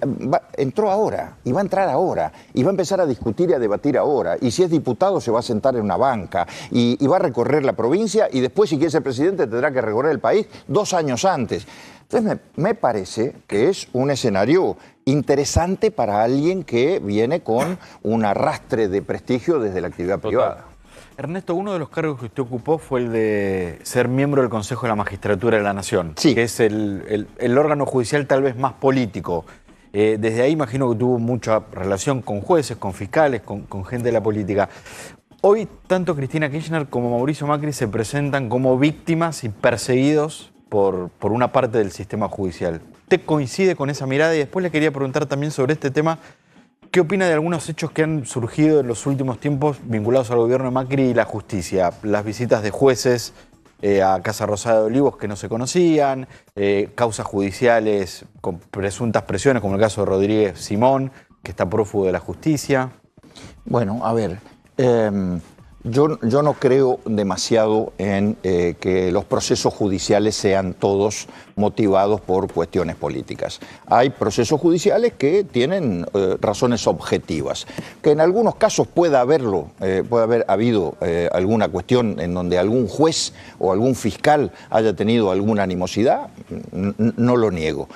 entró ahora, y va a entrar ahora, y va a empezar a discutir y a debatir ahora, y si es diputado se va a sentar en una banca, y va a recorrer la provincia, y después si quiere ser presidente tendrá que recorrer el país 2 años antes. Entonces me parece que es un escenario interesante para alguien que viene con un arrastre de prestigio desde la actividad privada. Ernesto, uno de los cargos que usted ocupó fue el de ser miembro del Consejo de la Magistratura de la Nación, que es el órgano judicial tal vez más político. Desde ahí imagino que tuvo mucha relación con jueces, con fiscales, con gente de la política. Hoy tanto Cristina Kirchner como Mauricio Macri se presentan como víctimas y perseguidos por una parte del sistema judicial. ¿Usted coincide con esa mirada? Y después le quería preguntar también sobre este tema, ¿qué opina de algunos hechos que han surgido en los últimos tiempos vinculados al gobierno de Macri y la justicia? Las visitas de jueces a Casa Rosada de Olivos que no se conocían, causas judiciales con presuntas presiones, como el caso de Rodríguez Simón, que está prófugo de la justicia. Bueno, a ver... Yo no creo demasiado en que los procesos judiciales sean todos motivados por cuestiones políticas. Hay procesos judiciales que tienen razones objetivas, que en algunos casos puede haber habido alguna cuestión en donde algún juez o algún fiscal haya tenido alguna animosidad, no lo niego,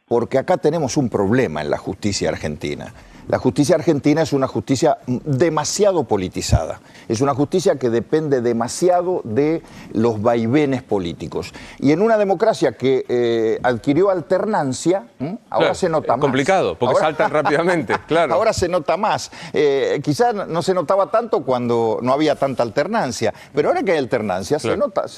porque acá tenemos un problema en la justicia argentina. La justicia argentina es una justicia demasiado politizada. Es una justicia que depende demasiado de los vaivenes políticos. Y en una democracia que adquirió alternancia, ahora se nota más. Es complicado, porque saltan rápidamente, claro. Ahora se nota más. Quizás no se notaba tanto cuando no había tanta alternancia, pero ahora que hay alternancia se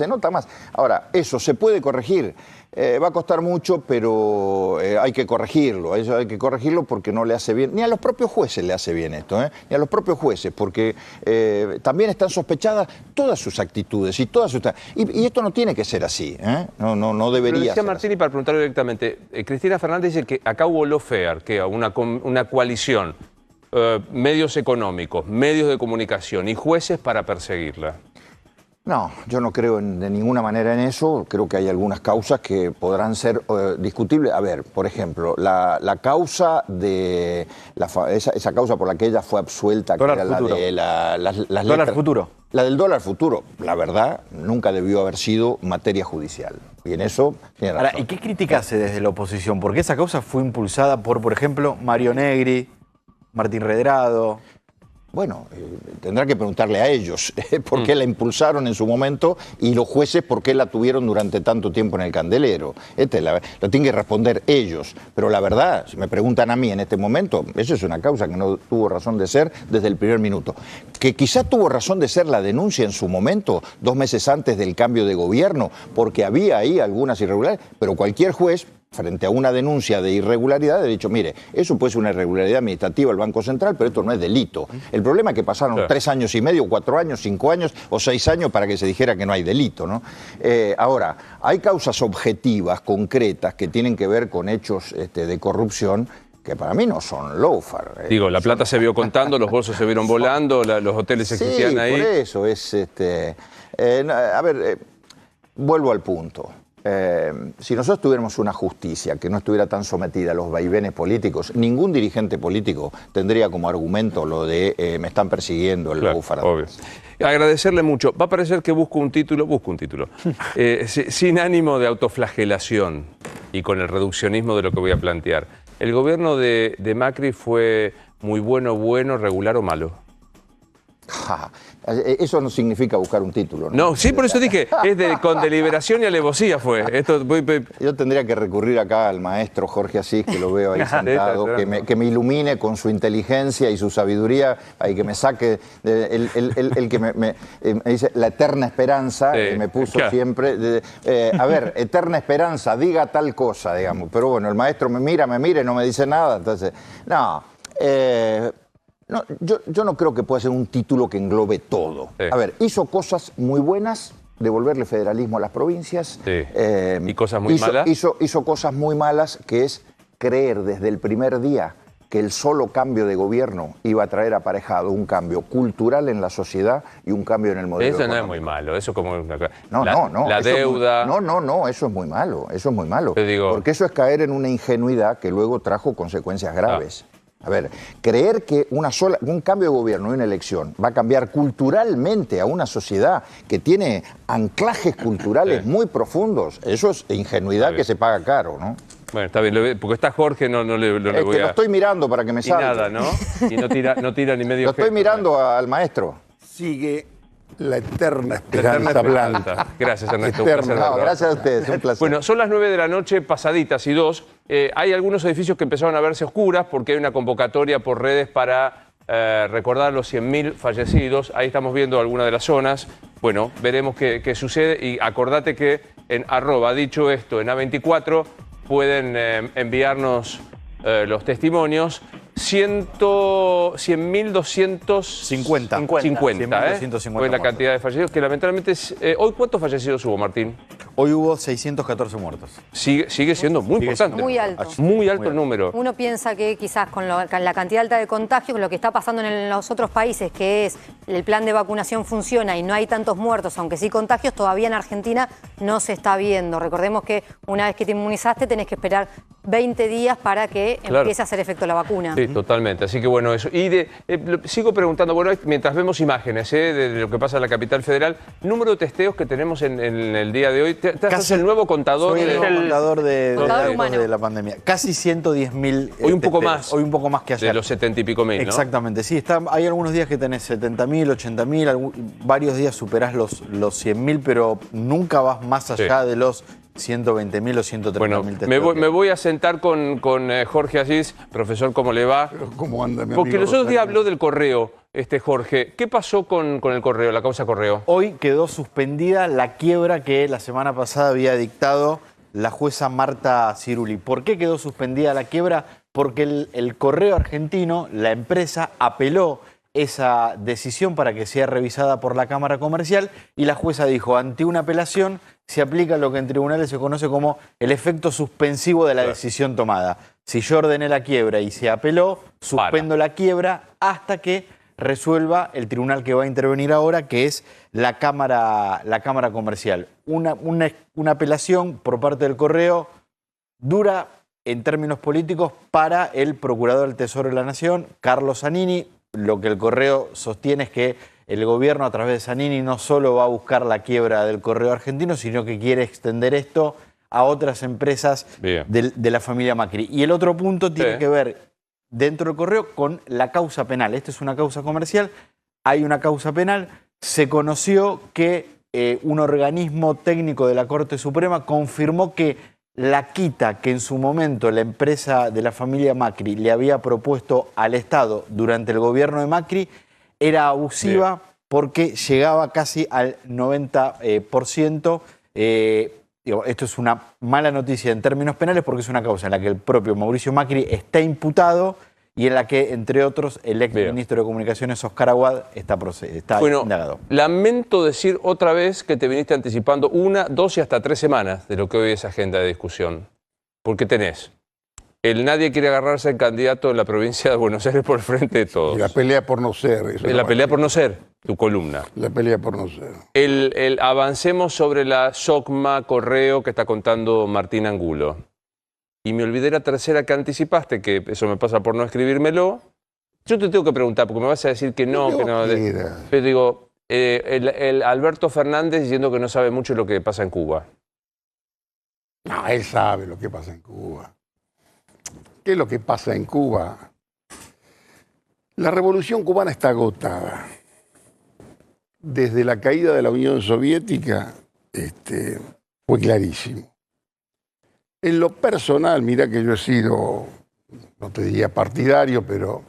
nota más. Ahora, eso se puede corregir. Va a costar mucho, pero hay que corregirlo. Eso hay que corregirlo porque no le hace bien, ni a los propios jueces le hace bien esto, ni a los propios jueces, porque también están sospechadas todas sus actitudes y todas sus... Y esto no tiene que ser así, no debería decía ser Martini, para preguntarlo directamente, Cristina Fernández dice que acá hubo lawfare, que una coalición, medios económicos, medios de comunicación y jueces para perseguirla. No, yo no creo de ninguna manera en eso. Creo que hay algunas causas que podrán ser discutibles. A ver, por ejemplo, la causa de... esa causa por la que ella fue absuelta, que era la de las dólar futuro. La del dólar futuro, la verdad, nunca debió haber sido materia judicial. Y en eso tiene razón. Ahora, ¿y qué crítica hace desde la oposición? Porque esa causa fue impulsada por ejemplo, Mario Negri, Martín Redrado... Bueno, tendrá que preguntarle a ellos por qué la impulsaron en su momento y los jueces por qué la tuvieron durante tanto tiempo en el candelero. Lo tienen que responder ellos. Pero la verdad, si me preguntan a mí en este momento, eso es una causa que no tuvo razón de ser desde el primer minuto. Que quizá tuvo razón de ser la denuncia en su momento, 2 meses antes del cambio de gobierno, porque había ahí algunas irregularidades, pero cualquier juez... frente a una denuncia de irregularidad, he dicho, mire, eso puede ser una irregularidad administrativa del Banco Central, pero esto no es delito. El problema es que pasaron 3 años y medio, 4 años, 5 años o 6 años para que se dijera que no hay delito, ¿no? Ahora, hay causas objetivas, concretas, que tienen que ver con hechos de corrupción que para mí no son lawfare. Digo, la plata se vio contando, los bolsos se vieron volando, los hoteles existían ahí. Sí, por eso es... vuelvo al punto. Si nosotros tuviéramos una justicia que no estuviera tan sometida a los vaivenes políticos, ningún dirigente político tendría como argumento lo de me están persiguiendo el lawfare. Obvio. Agradecerle mucho. Va a parecer que busco un título, sin ánimo de autoflagelación y con el reduccionismo de lo que voy a plantear. ¿El gobierno de Macri fue muy bueno, regular o malo? Eso no significa buscar un título, ¿no? No, sí, por eso dije, con deliberación y alevosía fue. Yo tendría que recurrir acá al maestro Jorge Asís, que lo veo ahí sentado, que me ilumine con su inteligencia y su sabiduría, y que me saque, el que me dice la eterna esperanza, que me puso siempre. A ver, eterna esperanza, diga tal cosa, digamos. Pero bueno, el maestro me mira y no me dice nada, entonces, no. No, yo no creo que pueda ser un título que englobe todo. A ver, hizo cosas muy buenas, devolverle federalismo a las provincias. ¿Y cosas muy malas? Hizo cosas muy malas, que es creer desde el primer día que el solo cambio de gobierno iba a traer aparejado un cambio cultural en la sociedad y un cambio en el modelo Eso económico. no es muy malo, eso como... No, la deuda... No, eso es muy malo, porque eso es caer en una ingenuidad que luego trajo consecuencias graves. A ver, creer que un cambio de gobierno y una elección va a cambiar culturalmente a una sociedad que tiene anclajes culturales muy profundos, eso es ingenuidad que se paga caro, ¿no? Bueno, está bien, porque está Jorge, no le voy a... Lo estoy mirando para que me salga. Y nada, ¿no? Y no tira ni medio... Lo estoy mirando al maestro. Sigue la eterna esperanza blanca. Gracias, Ernesto. Gracias a ustedes, un placer. Bueno, son las 9 de la noche, pasaditas y 2. Hay algunos edificios que empezaron a verse oscuras porque hay una convocatoria por redes para recordar los 100.000 fallecidos. Ahí estamos viendo algunas de las zonas. Bueno, veremos qué sucede. Y acordate que en dicho esto, en A24, pueden enviarnos los testimonios. 100.250, fue la cantidad de fallecidos, que lamentablemente hoy, ¿cuántos fallecidos hubo, Martín? Hoy hubo 614 muertos. Sigue siendo muy importante. Muy alto. Muy alto el número. Uno piensa que quizás con la cantidad alta de contagios, con lo que está pasando en los otros países, que es el plan de vacunación funciona y no hay tantos muertos, aunque sí contagios, todavía en Argentina no se está viendo. Recordemos que una vez que te inmunizaste tenés que esperar 20 días para que empiece a hacer efecto la vacuna. Sí, totalmente. Así que bueno, eso. Y sigo preguntando, bueno, mientras vemos imágenes de lo que pasa en la capital federal, número de testeos que tenemos en el día de hoy. ¿Estás el nuevo contador? Soy el nuevo contador de la pandemia. Casi 110.000 Hoy un poco más. Hoy un poco más que ayer. De los 70 y pico mil, ¿no? Exactamente, sí. Hay algunos días que tenés 70.000, 80.000, varios días superás los 100.000, pero nunca vas más allá de los 120.000 o 130.000 bueno, testeos. Me voy a sentar con Jorge Asís. Profesor, ¿cómo le va? Pero ¿cómo anda, mi Porque amigo los otros días Rosario? habló del correo, Jorge. ¿Qué pasó con el correo, la causa correo? Hoy quedó suspendida la quiebra que la semana pasada había dictado la jueza Marta Ciruli. ¿Por qué quedó suspendida la quiebra? Porque el correo argentino, la empresa, apeló esa decisión para que sea revisada por la Cámara Comercial y la jueza dijo, ante una apelación se aplica lo que en tribunales se conoce como el efecto suspensivo de la decisión tomada. Si yo ordené la quiebra y se apeló, suspendo la quiebra hasta que resuelva el tribunal que va a intervenir ahora, que es la Cámara Comercial. Una apelación por parte del correo dura en términos políticos para el procurador del Tesoro de la Nación, Carlos Zanini. Lo que el correo sostiene es que el gobierno a través de Zanini no solo va a buscar la quiebra del correo argentino, sino que quiere extender esto a otras empresas de la familia Macri. Y el otro punto tiene que ver dentro del correo con la causa penal. Esta es una causa comercial, hay una causa penal. Se conoció que un organismo técnico de la Corte Suprema confirmó que la quita que en su momento la empresa de la familia Macri le había propuesto al Estado durante el gobierno de Macri era abusiva porque llegaba casi al 90%. Esto es una mala noticia en términos penales porque es una causa en la que el propio Mauricio Macri está imputado y en la que, entre otros, el ex ministro de Comunicaciones, Oscar Aguad, está indagado. Lamento decir otra vez que te viniste anticipando 1, 2 y hasta 3 semanas de lo que hoy es agenda de discusión. Porque tenés El nadie quiere agarrarse al candidato en la provincia de Buenos Aires por el frente de todos. Y la pelea por no ser. La pelea por no ser, tu columna. La pelea por no ser. Avancemos sobre la SOCMA Correo que está contando Martín Angulo. Y me olvidé la tercera que anticipaste, que eso me pasa por no escribírmelo. Yo te tengo que preguntar, porque me vas a decir que no. Pero digo, el Alberto Fernández diciendo que no sabe mucho de lo que pasa en Cuba. No, él sabe lo que pasa en Cuba. ¿Qué es lo que pasa en Cuba? La revolución cubana está agotada. Desde la caída de la Unión Soviética fue clarísimo. En lo personal, mira que yo he sido, no te diría partidario, pero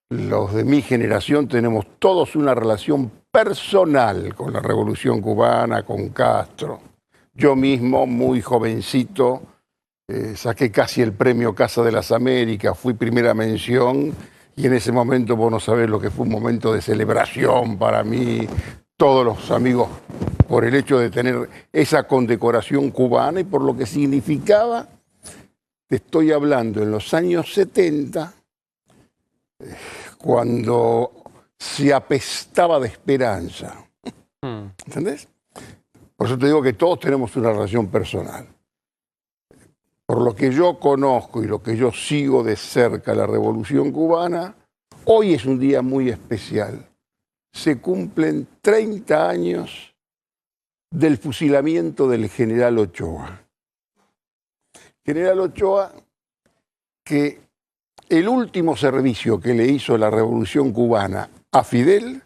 los de mi generación tenemos todos una relación personal con la revolución cubana, con Castro. Yo mismo, muy jovencito, saqué casi el premio Casa de las Américas, fui primera mención y en ese momento vos no sabés lo que fue un momento de celebración para mí, todos los amigos, por el hecho de tener esa condecoración cubana y por lo que significaba. Te estoy hablando en los años 70, cuando se apestaba de esperanza. ¿Entendés? Por eso te digo que todos tenemos una relación personal. Por lo que yo conozco y lo que yo sigo de cerca la Revolución Cubana, hoy es un día muy especial. Se cumplen 30 años del fusilamiento del general Ochoa. General Ochoa, que el último servicio que le hizo la Revolución Cubana a Fidel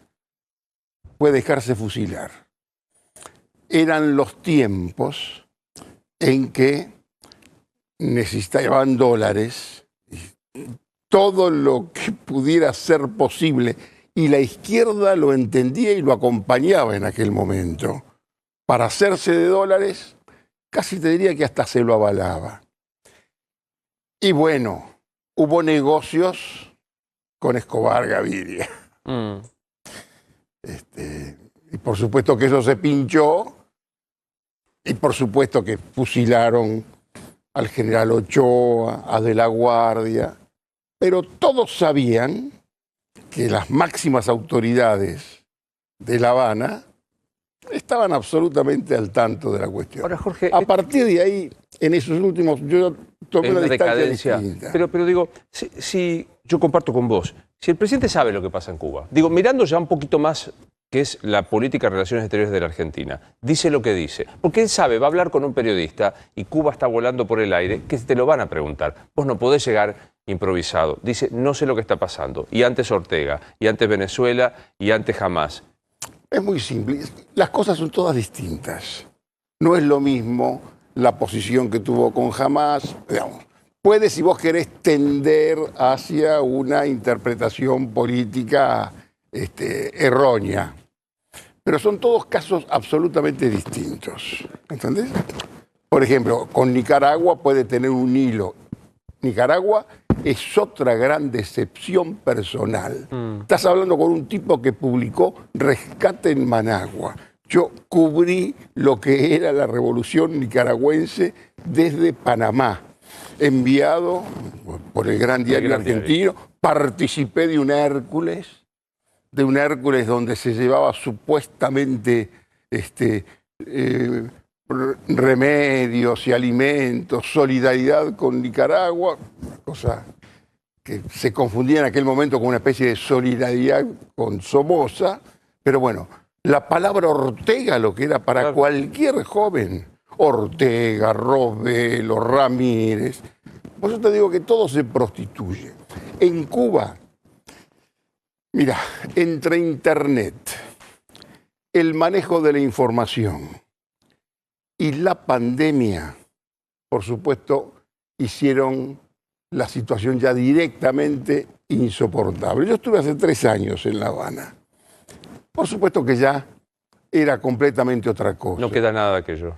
fue dejarse fusilar. Eran los tiempos en que necesitaban dólares, todo lo que pudiera ser posible, y la izquierda lo entendía y lo acompañaba en aquel momento. Para hacerse de dólares, casi te diría que hasta se lo avalaba. Y bueno, hubo negocios con Escobar Gaviria. Y por supuesto que eso se pinchó, y por supuesto que fusilaron al general Ochoa, a De la Guardia, pero todos sabían que las máximas autoridades de La Habana estaban absolutamente al tanto de la cuestión. Ahora, Jorge, a partir de ahí, en esos últimos, yo tomé una distancia distinta. Pero digo, si yo comparto con vos, si el presidente sabe lo que pasa en Cuba, digo, mirando ya un poquito más que es la política de relaciones exteriores de la Argentina, dice lo que dice, porque él sabe, va a hablar con un periodista y Cuba está volando por el aire, que te lo van a preguntar. Vos no podés llegar improvisado. Dice, no sé lo que está pasando. Y antes Ortega, y antes Venezuela, y antes Hamás. Es muy simple. Las cosas son todas distintas. No es lo mismo la posición que tuvo con Hamás. Digamos, puede, si vos querés, tender hacia una interpretación política errónea. Pero son todos casos absolutamente distintos. ¿Entendés? Por ejemplo, con Nicaragua puede tener un hilo. Nicaragua es otra gran decepción personal. Estás hablando con un tipo que publicó Rescate en Managua. Yo cubrí lo que era la revolución nicaragüense desde Panamá, enviado por el Gran Diario Argentino. Participé de un Hércules donde se llevaba supuestamente remedios y alimentos, solidaridad con Nicaragua, cosa que se confundía en aquel momento con una especie de solidaridad con Somoza, pero bueno, la palabra Ortega, lo que era para cualquier joven, Ortega, Rosvelo, Ramírez, por eso te digo que todo se prostituye. En Cuba, mira, entre Internet, el manejo de la información y la pandemia, por supuesto, hicieron la situación ya directamente insoportable. Yo estuve hace 3 años en La Habana. Por supuesto que ya era completamente otra cosa. No queda nada de aquello.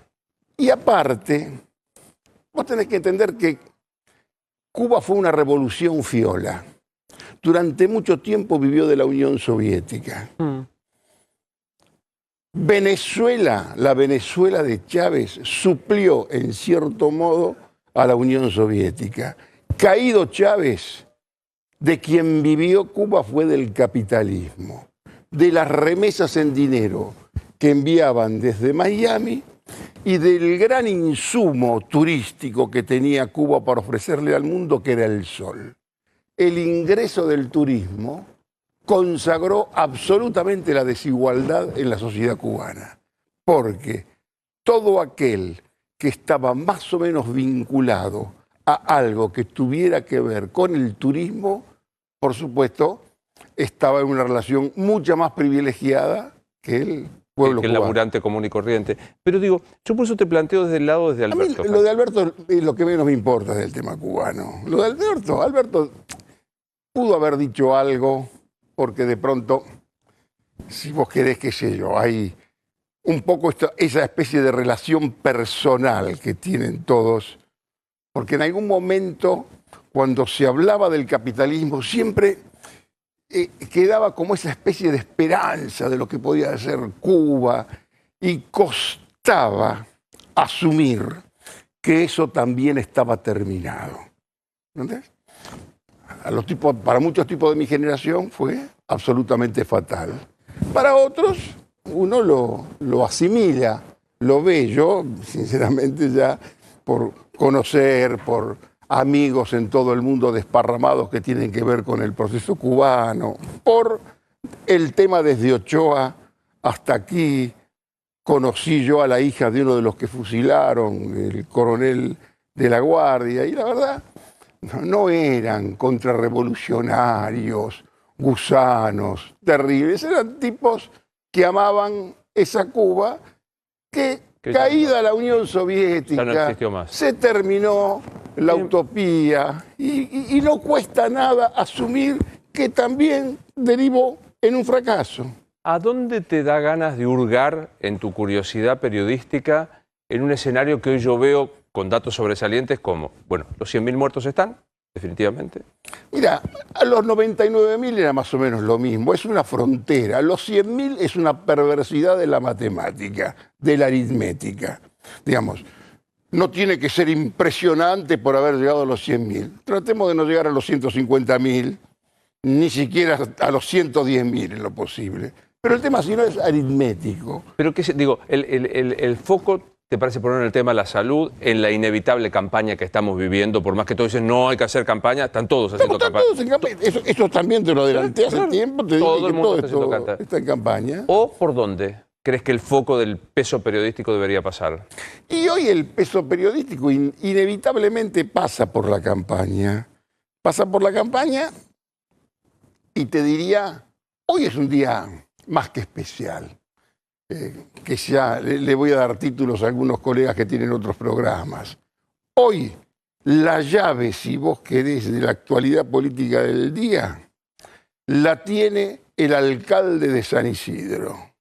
Y aparte, vos tenés que entender que Cuba fue una revolución fiola. Durante mucho tiempo vivió de la Unión Soviética. Venezuela, la Venezuela de Chávez, suplió en cierto modo a la Unión Soviética. Caído Chávez, de quien vivió Cuba fue del capitalismo, de las remesas en dinero que enviaban desde Miami y del gran insumo turístico que tenía Cuba para ofrecerle al mundo, que era el sol. El ingreso del turismo consagró absolutamente la desigualdad en la sociedad cubana, porque todo aquel que estaba más o menos vinculado a algo que tuviera que ver con el turismo, por supuesto, estaba en una relación mucho más privilegiada que el pueblo que el cubano. laburante común y corriente. Pero digo, yo por eso te planteo desde el lado de Alberto. A mí, lo de Alberto es lo que menos me importa del tema cubano. Lo de Alberto pudo haber dicho algo, porque de pronto, si vos querés, qué sé yo, hay un poco esa especie de relación personal que tienen todos, porque en algún momento, cuando se hablaba del capitalismo, siempre quedaba como esa especie de esperanza de lo que podía ser Cuba, y costaba asumir que eso también estaba terminado. ¿Entendés? Para muchos tipos de mi generación fue absolutamente fatal. Para otros, uno lo asimila, lo ve. Yo, sinceramente, ya por conocer, por amigos en todo el mundo desparramados que tienen que ver con el proceso cubano, por el tema desde Ochoa hasta aquí, conocí yo a la hija de uno de los que fusilaron, el coronel de la Guardia, y la verdad, no eran contrarrevolucionarios, gusanos, terribles, eran tipos que amaban esa Cuba que caída la Unión Soviética, ya no existió más. Se terminó la utopía y no cuesta nada asumir que también derivó en un fracaso. ¿A dónde te da ganas de hurgar en tu curiosidad periodística en un escenario que hoy yo veo con datos sobresalientes como, bueno, los 100.000 muertos están, definitivamente? Mira, a los 99.000 era más o menos lo mismo, es una frontera. Los 100.000 es una perversidad de la matemática, de la aritmética. Digamos, no tiene que ser impresionante por haber llegado a los 100.000. Tratemos de no llegar a los 150.000, ni siquiera a los 110.000 en lo posible. Pero el tema, si no, es aritmético. Pero, digo, el foco te parece poner en el tema de la salud, en la inevitable campaña que estamos viviendo, por más que todos dicen no hay que hacer campaña, están todos haciendo campaña. Todos en campaña. Eso también te lo adelanté hace tiempo, te todo dije el que mundo todo está en campaña. ¿O por dónde crees que el foco del peso periodístico debería pasar? Y hoy el peso periodístico inevitablemente pasa por la campaña. Pasa por la campaña y te diría, hoy es un día más que especial. Que ya le voy a dar títulos a algunos colegas que tienen otros programas. Hoy, la llave, si vos querés, de la actualidad política del día, la tiene el alcalde de San Isidro,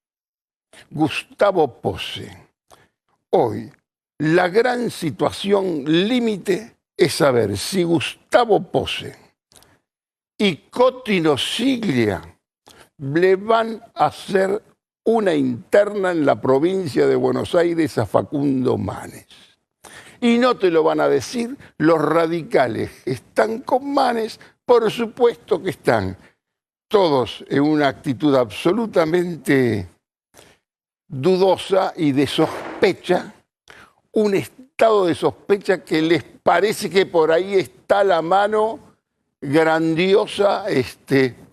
Gustavo Posse. Hoy, la gran situación límite es saber si Gustavo Posse y Cotino Siglia le van a hacer una interna en la provincia de Buenos Aires a Facundo Manes. Y no te lo van a decir los radicales que están con Manes, por supuesto que están todos en una actitud absolutamente dudosa y de sospecha, un estado de sospecha que les parece que por ahí está la mano grandiosa,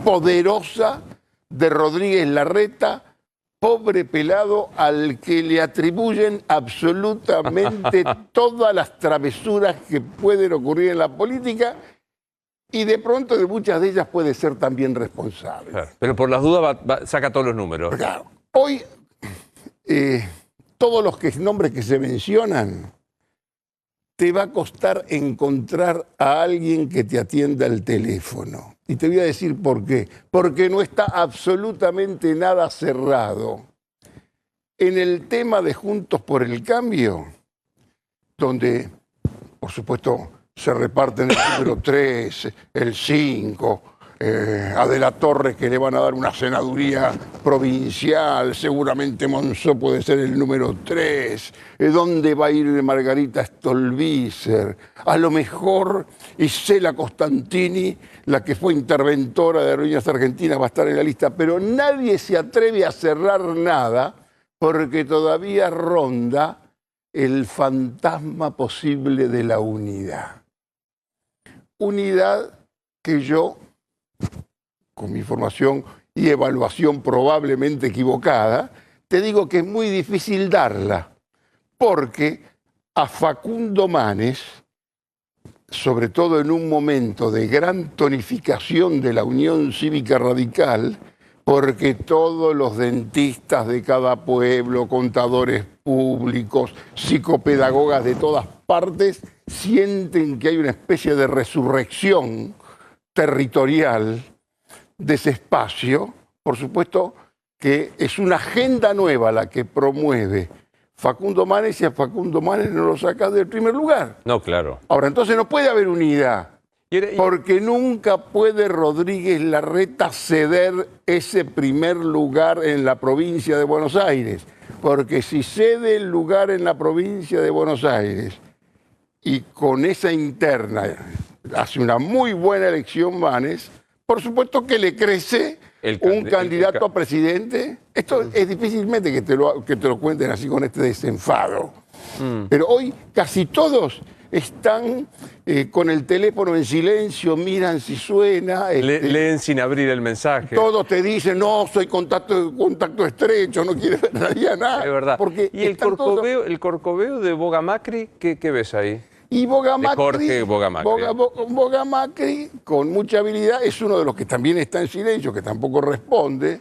poderosa de Rodríguez Larreta, pobre pelado al que le atribuyen absolutamente todas las travesuras que pueden ocurrir en la política y de pronto de muchas de ellas puede ser también responsable. Claro, pero por las dudas saca todos los números. Claro. Hoy todos los nombres que se mencionan te va a costar encontrar a alguien que te atienda el teléfono. Y te voy a decir por qué. Porque no está absolutamente nada cerrado. En el tema de Juntos por el Cambio, donde, por supuesto, se reparten el número 3, el 5, a De la Torre que le van a dar una senaduría provincial, seguramente Monzó puede ser el número 3, ¿dónde va a ir Margarita Stolbizer? A lo mejor Isela Costantini, la que fue interventora de Aerolíneas Argentinas, va a estar en la lista, pero nadie se atreve a cerrar nada porque todavía ronda el fantasma posible de la unidad. Unidad que yo, con mi formación y evaluación probablemente equivocada, te digo que es muy difícil darla, porque a Facundo Manes, sobre todo en un momento de gran tonificación de la Unión Cívica Radical, porque todos los dentistas de cada pueblo, contadores públicos, psicopedagogas de todas partes, sienten que hay una especie de resurrección territorial de ese espacio. Por supuesto que es una agenda nueva la que promueve Facundo Manes, y a Facundo Manes no lo saca del primer lugar. No, claro. Ahora, entonces no puede haber unidad, porque nunca puede Rodríguez Larreta ceder ese primer lugar en la provincia de Buenos Aires, porque si cede el lugar en la provincia de Buenos Aires y con esa interna hace una muy buena elección Manes, por supuesto que le crece un candidato a presidente. Esto es difícilmente que te lo cuenten así con este desenfado. Pero hoy casi todos están con el teléfono en silencio, miran si suena. Leen sin abrir el mensaje. Todos te dicen, no, soy contacto estrecho, no quiere ver nadie a nada. Es verdad. Porque ¿Y el corcoveo de Boga Macri, qué ves ahí? Y Boga Macri, Jorge Boga Macri. Boga Macri, con mucha habilidad, es uno de los que también está en silencio, que tampoco responde.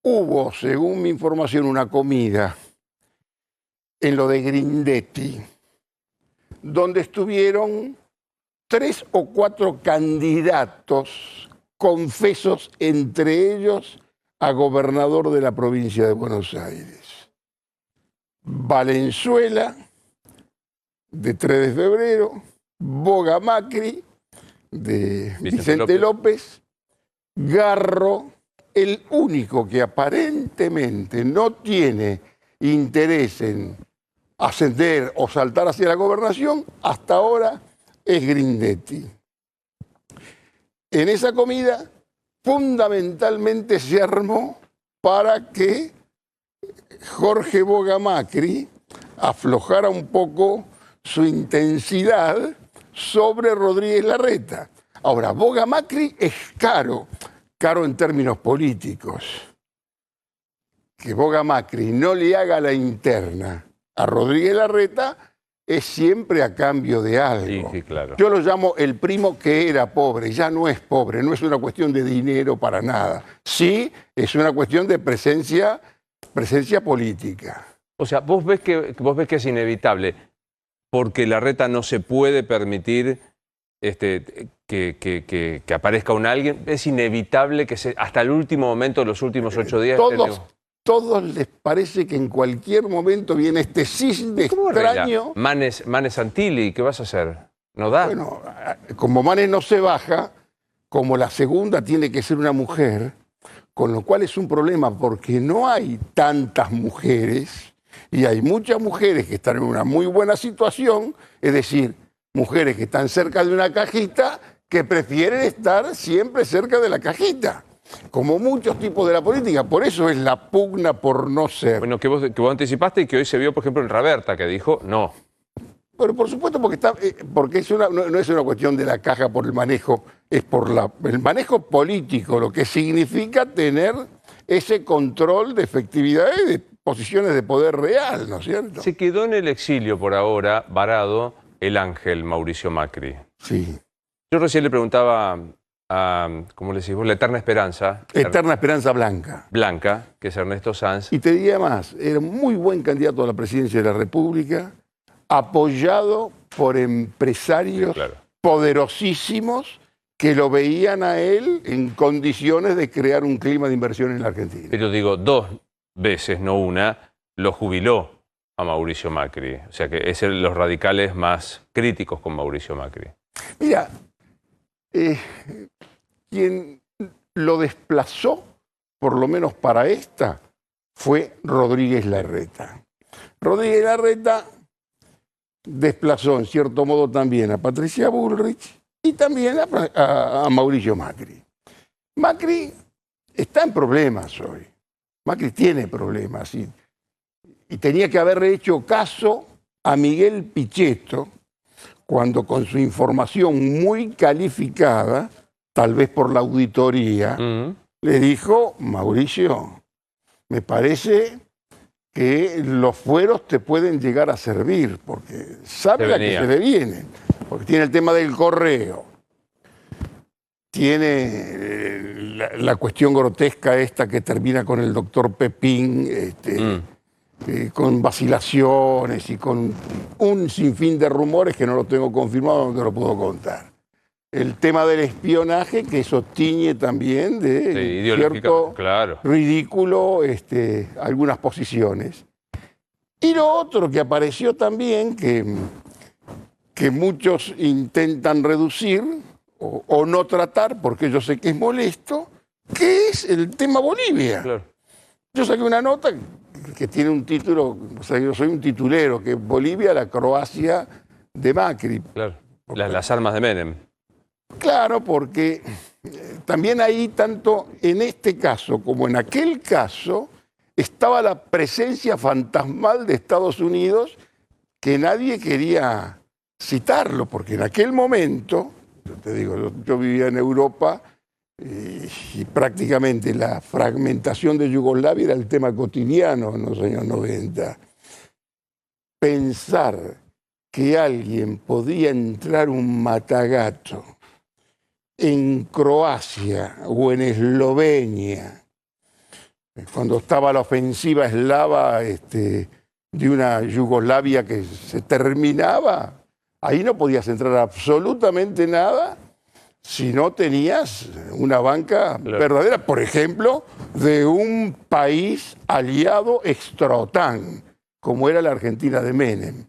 Hubo, según mi información, una comida en lo de Grindetti, donde estuvieron 3 o 4 candidatos confesos, entre ellos a gobernador de la provincia de Buenos Aires. Valenzuela, de 3 de febrero, Boga Macri, de Vicente López, Garro, el único que aparentemente no tiene interés en ascender o saltar hacia la gobernación, hasta ahora es Grindetti. En esa comida, fundamentalmente se armó para que Jorge Boga Macri aflojara un poco su intensidad sobre Rodríguez Larreta. Ahora, Boga Macri es caro en términos políticos. Que Boga Macri no le haga la interna a Rodríguez Larreta es siempre a cambio de algo. Sí, claro. Yo lo llamo el primo que era pobre, ya no es pobre, no es una cuestión de dinero para nada. Sí, es una cuestión de presencia política. O sea, vos ves que es inevitable, porque Larreta no se puede permitir que aparezca alguien, es inevitable que hasta el último momento, los últimos 8 días... Todos les parece que en cualquier momento viene este cisne extraño. Manes Santilli, ¿qué vas a hacer? ¿No da? Bueno, como Manes no se baja, como la segunda tiene que ser una mujer, con lo cual es un problema porque no hay tantas mujeres y hay muchas mujeres que están en una muy buena situación, es decir, mujeres que están cerca de una cajita que prefieren estar siempre cerca de la cajita. Como muchos tipos de la política, por eso es la pugna por no ser. Bueno, que vos anticipaste y que hoy se vio, por ejemplo, en Raberta, que dijo no. Pero por supuesto, porque no es una cuestión de la caja por el manejo, es por el manejo político, lo que significa tener ese control de efectividad y de posiciones de poder real, ¿no es cierto? Se quedó en el exilio por ahora, varado, el ángel Mauricio Macri. Sí. Yo recién le preguntaba... ¿cómo le decís vos? La eterna esperanza. Eterna esperanza blanca. Blanca, que es Ernesto Sanz. Y te diría más, era un muy buen candidato a la presidencia de la República, apoyado por empresarios poderosísimos que lo veían a él en condiciones de crear un clima de inversión en la Argentina. Pero digo, 2 veces, no una, lo jubiló a Mauricio Macri. O sea que es los radicales más críticos con Mauricio Macri. Mira, quien lo desplazó, por lo menos para esta, fue Rodríguez Larreta. Rodríguez Larreta desplazó en cierto modo también a Patricia Bullrich y también a Mauricio Macri. Macri está en problemas hoy. Macri tiene problemas y tenía que haber hecho caso a Miguel Pichetto cuando con su información muy calificada, tal vez por la auditoría, le dijo: Mauricio, me parece que los fueros te pueden llegar a servir, porque sabe la que se le viene, porque tiene el tema del correo, tiene la cuestión grotesca esta que termina con el doctor Pepín, con vacilaciones y con un sinfín de rumores que no lo tengo confirmado, no te lo puedo contar. El tema del espionaje, que eso tiñe también de cierto ridículo algunas posiciones. Y lo otro que apareció también, que muchos intentan reducir o no tratar, porque yo sé que es molesto, que es el tema Bolivia. Claro. Yo saqué una nota que tiene un título, o sea, yo soy un titulero, que es Bolivia, la Croacia de Macri. Claro. Las armas de Menem. Claro, porque también ahí, tanto en este caso como en aquel caso, estaba la presencia fantasmal de Estados Unidos, que nadie quería citarlo, porque en aquel momento, yo te digo, yo vivía en Europa y prácticamente la fragmentación de Yugoslavia era el tema cotidiano en los años 90. Pensar que alguien podía entrar un matagato en Croacia o en Eslovenia, cuando estaba la ofensiva eslava de una Yugoslavia que se terminaba, ahí no podías entrar absolutamente nada si no tenías una banca verdadera, por ejemplo, de un país aliado extra-OTAN, como era la Argentina de Menem,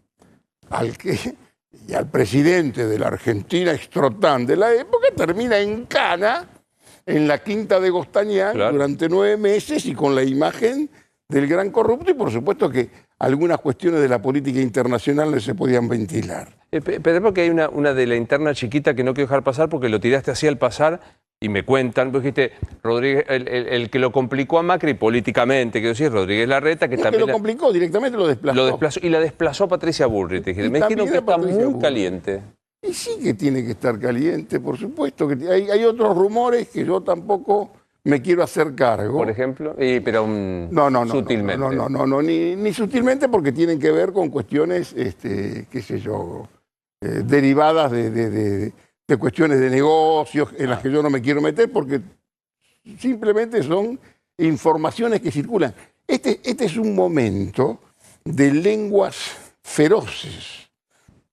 y al presidente de la Argentina extra-OTAN de la época termina en cana, en la quinta de Gostañán, durante 9 meses y con la imagen del gran corrupto, y por supuesto que algunas cuestiones de la política internacional no se podían ventilar. Pero porque hay una de la interna chiquita que no quiero dejar pasar porque lo tiraste así al pasar y me cuentan, vos dijiste, Rodríguez, el que lo complicó a Macri políticamente, que decís, Rodríguez Larreta, que también... que lo complicó, directamente lo desplazó. Lo desplazó y la desplazó a Patricia Bullrich. Me dijeron que está muy caliente. Y sí que tiene que estar caliente, por supuesto. Que hay otros rumores que yo tampoco me quiero hacer cargo. Por ejemplo, pero sutilmente. No, ni sutilmente, porque tienen que ver con cuestiones, qué sé yo, derivadas de cuestiones de negocios en las que yo no me quiero meter, porque simplemente son informaciones que circulan. Este es un momento de lenguas feroces,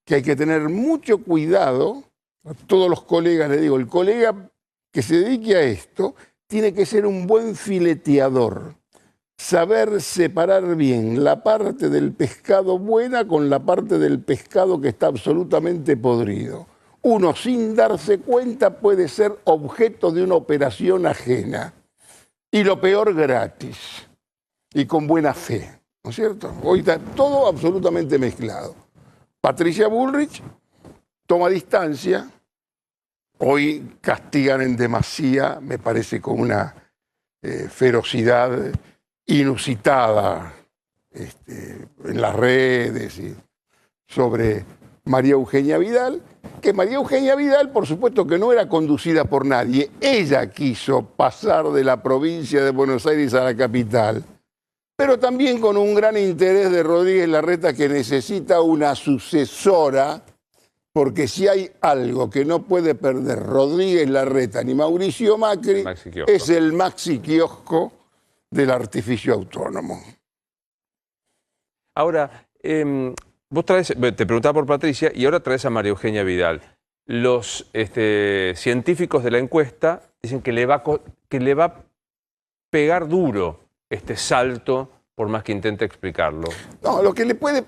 que hay que tener mucho cuidado. A todos los colegas les digo, el colega que se dedique a esto tiene que ser un buen fileteador, saber separar bien la parte del pescado buena con la parte del pescado que está absolutamente podrido. Uno, sin darse cuenta, puede ser objeto de una operación ajena. Y lo peor, gratis. Y con buena fe. ¿No es cierto? Hoy está todo absolutamente mezclado. Patricia Bullrich toma distancia. Hoy castigan en demasía, me parece, con una ferocidad inusitada en las redes y sobre María Eugenia Vidal, que María Eugenia Vidal, por supuesto que no era conducida por nadie. Ella quiso pasar de la provincia de Buenos Aires a la capital, pero también con un gran interés de Rodríguez Larreta, que necesita una sucesora, porque si hay algo que no puede perder Rodríguez Larreta ni Mauricio Macri, es el maxi kiosco del artificio autónomo. Ahora, vos traes, te preguntaba por Patricia y ahora traes a María Eugenia Vidal. Los científicos de la encuesta dicen que le va a pegar duro este salto, por más que intente explicarlo. No, lo que le puede,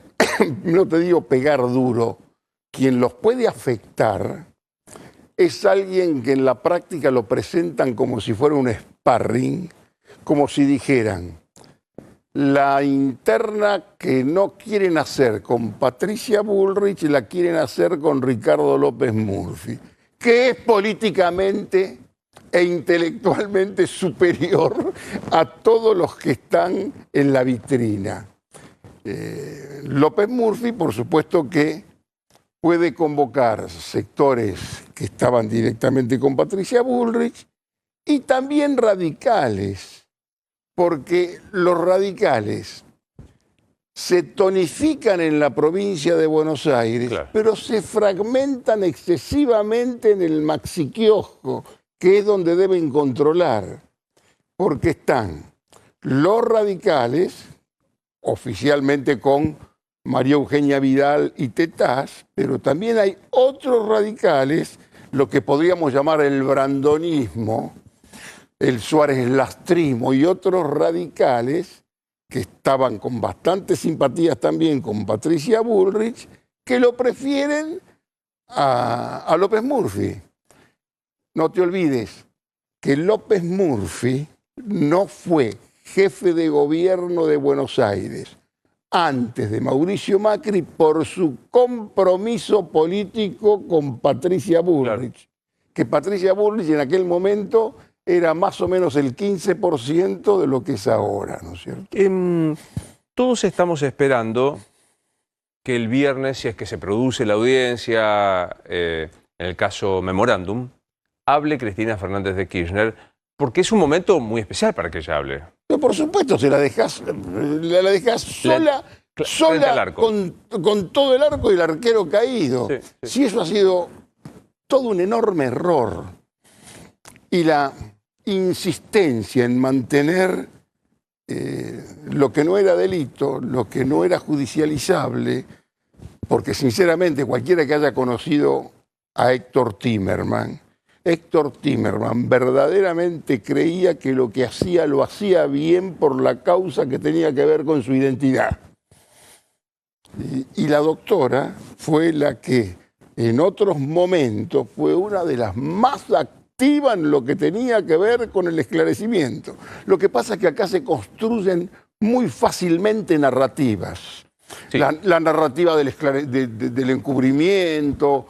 no te digo pegar duro, quien los puede afectar es alguien que en la práctica lo presentan como si fuera un sparring, como si dijeran, la interna que no quieren hacer con Patricia Bullrich la quieren hacer con Ricardo López Murphy, que es políticamente e intelectualmente superior a todos los que están en la vitrina. López Murphy, por supuesto que puede convocar sectores que estaban directamente con Patricia Bullrich y también radicales, porque los radicales se tonifican en la provincia de Buenos Aires, claro, pero se fragmentan excesivamente en el maxiquiosco, que es donde deben controlar, porque están los radicales, oficialmente con María Eugenia Vidal y Tetaz, pero también hay otros radicales, lo que podríamos llamar el brandonismo, el Suárez Lastrismo y otros radicales que estaban con bastantes simpatías también con Patricia Bullrich, que lo prefieren a López Murphy. No te olvides que López Murphy no fue jefe de gobierno de Buenos Aires antes de Mauricio Macri por su compromiso político con Patricia Bullrich. Claro. Que Patricia Bullrich en aquel momento era más o menos el 15% de lo que es ahora, ¿no es cierto? Todos estamos esperando que el viernes, si es que se produce la audiencia, en el caso Memorándum, hable Cristina Fernández de Kirchner, porque es un momento muy especial para que ella hable. No, por supuesto, se la dejás sola, sola con todo el arco y el arquero caído. Sí, sí. Si eso ha sido todo un enorme error. Y la insistencia en mantener lo que no era delito, lo que no era judicializable, porque sinceramente cualquiera que haya conocido a Héctor Timerman verdaderamente creía que lo que hacía lo hacía bien por la causa que tenía que ver con su identidad. Y la doctora fue la que en otros momentos fue una de las más activas en lo que tenía que ver con el esclarecimiento. Lo que pasa es que acá se construyen muy fácilmente narrativas. Sí. La narrativa del encubrimiento.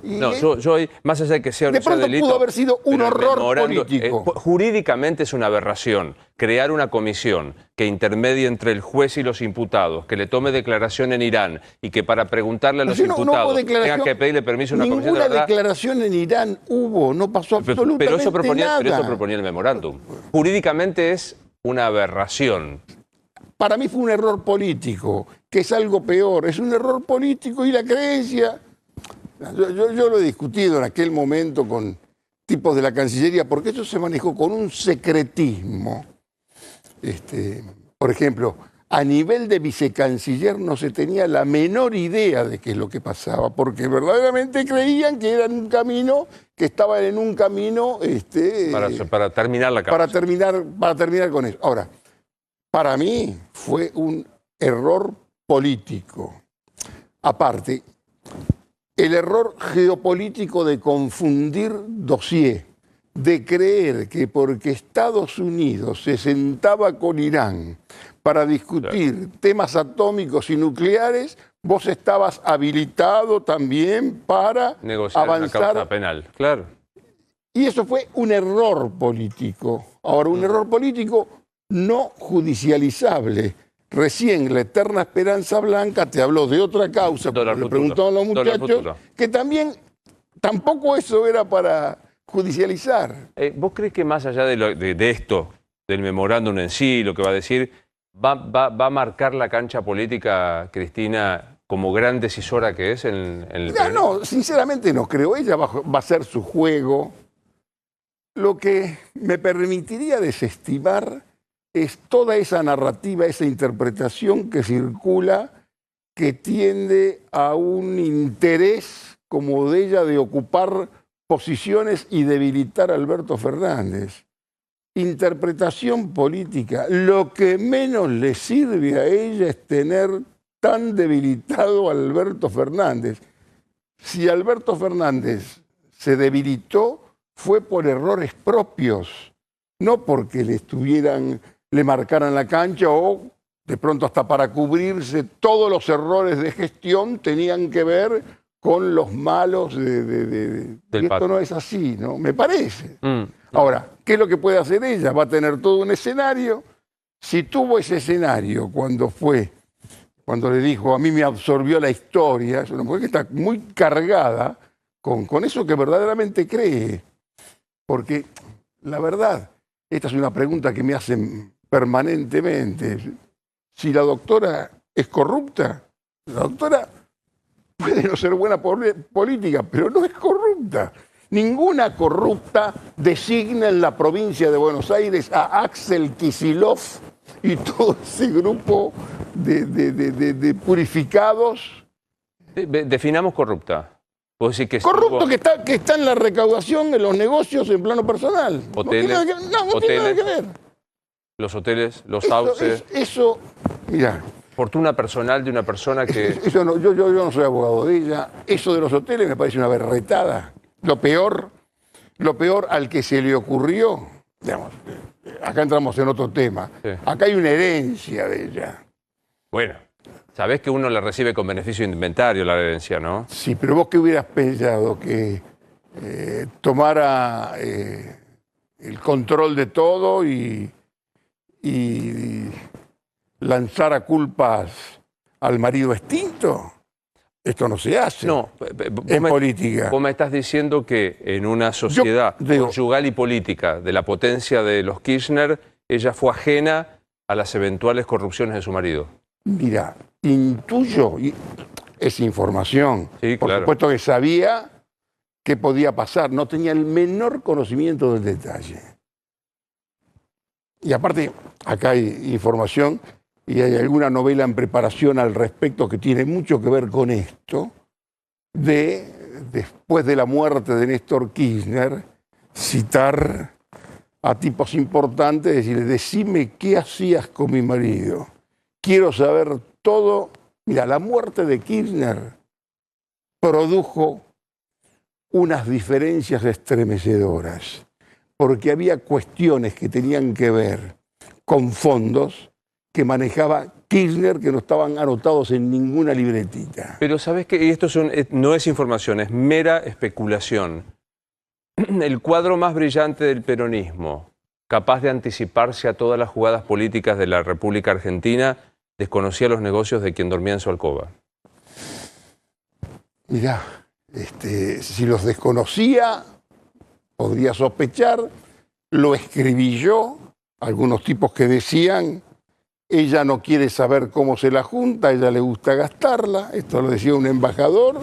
No, yo más allá de que sea, de pronto delito, pudo haber sido un horror político. Jurídicamente es una aberración crear una comisión que intermedie entre el juez y los imputados, que le tome declaración en Irán y que para preguntarle a los imputados tenga que pedirle permiso a una comisión de verdad. Ninguna declaración en Irán hubo, no pasó absolutamente nada. Pero eso proponía el memorándum. Jurídicamente es una aberración. Para mí fue un error político, que es algo peor. Es un error político y la creencia... Yo lo he discutido en aquel momento con tipos de la Cancillería, porque eso se manejó con un secretismo. Por ejemplo, a nivel de vicecanciller no se tenía la menor idea de qué es lo que pasaba, porque verdaderamente creían que era un camino, que estaban en un camino... para terminar la causa. Para terminar con eso. Ahora, para mí fue un error político. Aparte... El error geopolítico de confundir dossier, de creer que porque Estados Unidos se sentaba con Irán para discutir temas atómicos y nucleares, vos estabas habilitado también para negociar avanzar una causa penal. Claro. Y eso fue un error político. Ahora, un error político no judicializable. Recién la Eterna Esperanza Blanca te habló de otra causa, le preguntaban a los muchachos, que tampoco eso era para judicializar. ¿Vos crees que más allá de esto, del memorándum en sí, lo que va a decir, va a marcar la cancha política, Cristina, como gran decisora que es en el país? No, sinceramente no creo. Ella va a hacer su juego. Lo que me permitiría desestimar es toda esa narrativa, esa interpretación que circula, que tiende a un interés como de ella de ocupar posiciones y debilitar a Alberto Fernández. Interpretación política. Lo que menos le sirve a ella es tener tan debilitado a Alberto Fernández. Si Alberto Fernández se debilitó fue por errores propios, no porque le marcaran la cancha o de pronto hasta para cubrirse. Todos los errores de gestión tenían que ver con los malos y esto no es así, ¿no? Me parece. Ahora, ¿qué es lo que puede hacer ella? Va a tener todo un escenario. Si tuvo ese escenario cuando le dijo, a mí me absorbió la historia, es una mujer que está muy cargada con eso que verdaderamente cree. Porque, la verdad, esta es una pregunta que me hacen permanentemente. Si la doctora es corrupta, la doctora puede no ser buena política, pero no es corrupta. Ninguna corrupta designa en la provincia de Buenos Aires a Axel Kicillof y todo ese grupo de purificados. Definamos corrupta. Corrupto que está en la recaudación, en los negocios, en plano personal. Hoteles, no tiene nada que ver. Los hoteles, los sauces. Eso, mira. Fortuna personal de una persona que... Yo no soy abogado de ella. Eso de los hoteles me parece una berretada. Lo peor al que se le ocurrió, digamos, acá entramos en otro tema. Sí. Acá hay una herencia de ella. Bueno, sabés que uno la recibe con beneficio de inventario la herencia, ¿no? Sí, pero vos qué hubieras pensado que tomara el control de todo y lanzara culpas al marido extinto. Esto no se hace. No, en política. Vos me estás diciendo que en una sociedad conyugal y política de la potencia de los Kirchner, ella fue ajena a las eventuales corrupciones de su marido. Mira, intuyo, y es información. Sí, por supuesto que sabía qué podía pasar, no tenía el menor conocimiento del detalle. Y aparte, acá hay información y hay alguna novela en preparación al respecto que tiene mucho que ver con esto, después de la muerte de Néstor Kirchner, citar a tipos importantes, decirle, decime qué hacías con mi marido. Quiero saber todo. Mira, la muerte de Kirchner produjo unas diferencias estremecedoras, porque había cuestiones que tenían que ver con fondos que manejaba Kirchner que no estaban anotados en ninguna libretita. Pero sabes que esto no es información, es mera especulación. El cuadro más brillante del peronismo, capaz de anticiparse a todas las jugadas políticas de la República Argentina, desconocía los negocios de quien dormía en su alcoba. Mirá, si los desconocía, podría sospechar, lo escribí yo, algunos tipos que decían, ella no quiere saber cómo se la junta, a ella le gusta gastarla, esto lo decía un embajador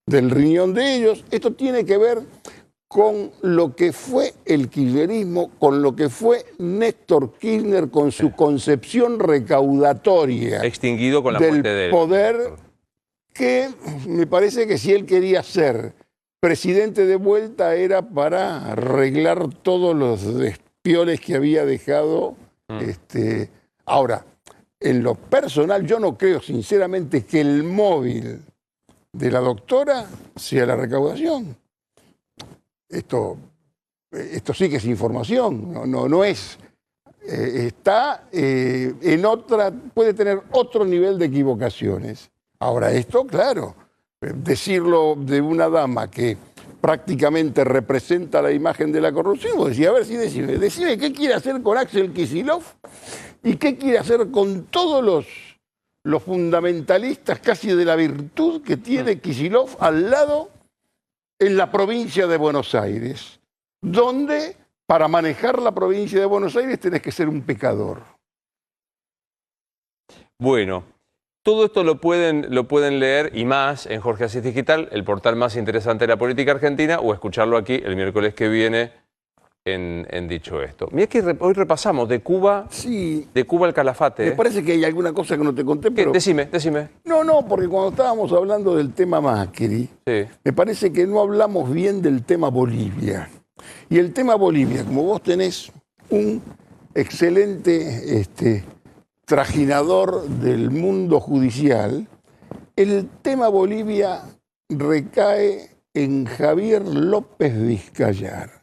del riñón de ellos, esto tiene que ver con lo que fue el kirchnerismo, con lo que fue Néstor Kirchner, con su concepción recaudatoria. Extinguido con la muerte de él. Poder que me parece que si él quería ser presidente de vuelta era para arreglar todos los despioles que había dejado. Ahora, en lo personal, yo no creo sinceramente que el móvil de la doctora sea la recaudación. Esto sí que es información, no es. Está en otra, puede tener otro nivel de equivocaciones. Ahora, esto, claro, decirlo de una dama que prácticamente representa la imagen de la corrupción, vos decís, a ver si decime qué quiere hacer con Axel Kicillof y qué quiere hacer con todos los fundamentalistas casi de la virtud que tiene Kicillof al lado en la provincia de Buenos Aires, donde para manejar la provincia de Buenos Aires tenés que ser un pecador. Bueno, todo esto lo pueden leer y más en Jorge Asís Digital, el portal más interesante de la política argentina, o escucharlo aquí el miércoles que viene en Dicho Esto. Mirá que hoy repasamos de Cuba, sí, de Cuba al Calafate. Me parece que hay alguna cosa que no te conté, pero... Decime. No, porque cuando estábamos hablando del tema Macri, me parece que no hablamos bien del tema Bolivia. Y el tema Bolivia, como vos tenés un excelente trajinador del mundo judicial, el tema Bolivia recae en Javier López Vizcayar,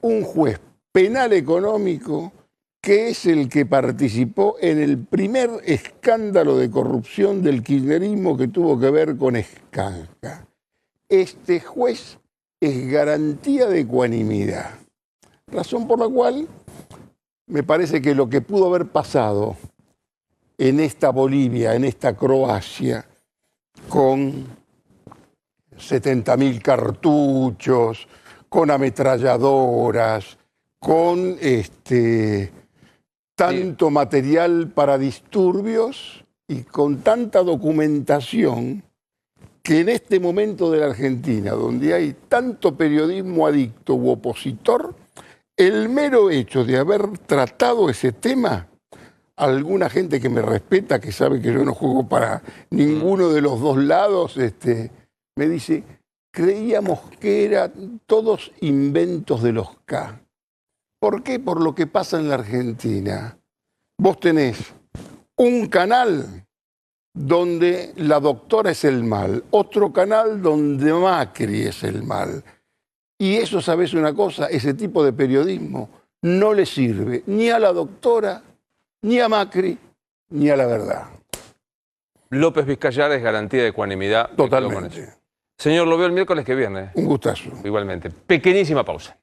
un juez penal económico que es el que participó en el primer escándalo de corrupción del kirchnerismo que tuvo que ver con Escanca. Este juez es garantía de ecuanimidad, razón por la cual me parece que lo que pudo haber pasado en esta Bolivia, en esta Croacia, con 70.000 cartuchos, con ametralladoras, con tanto material para disturbios y con tanta documentación, que en este momento de la Argentina, donde hay tanto periodismo adicto u opositor, el mero hecho de haber tratado ese tema, alguna gente que me respeta, que sabe que yo no juego para ninguno de los dos lados, me dice, creíamos que eran todos inventos de los K. ¿Por qué? Por lo que pasa en la Argentina. Vos tenés un canal donde la doctora es el mal, otro canal donde Macri es el mal. Y eso, ¿sabés una cosa? Ese tipo de periodismo no le sirve ni a la doctora, ni a Macri, ni a la verdad. López Vizcayar es garantía de ecuanimidad. Totalmente. Señor, lo veo el miércoles que viene. Un gustazo. Igualmente. Pequeñísima pausa.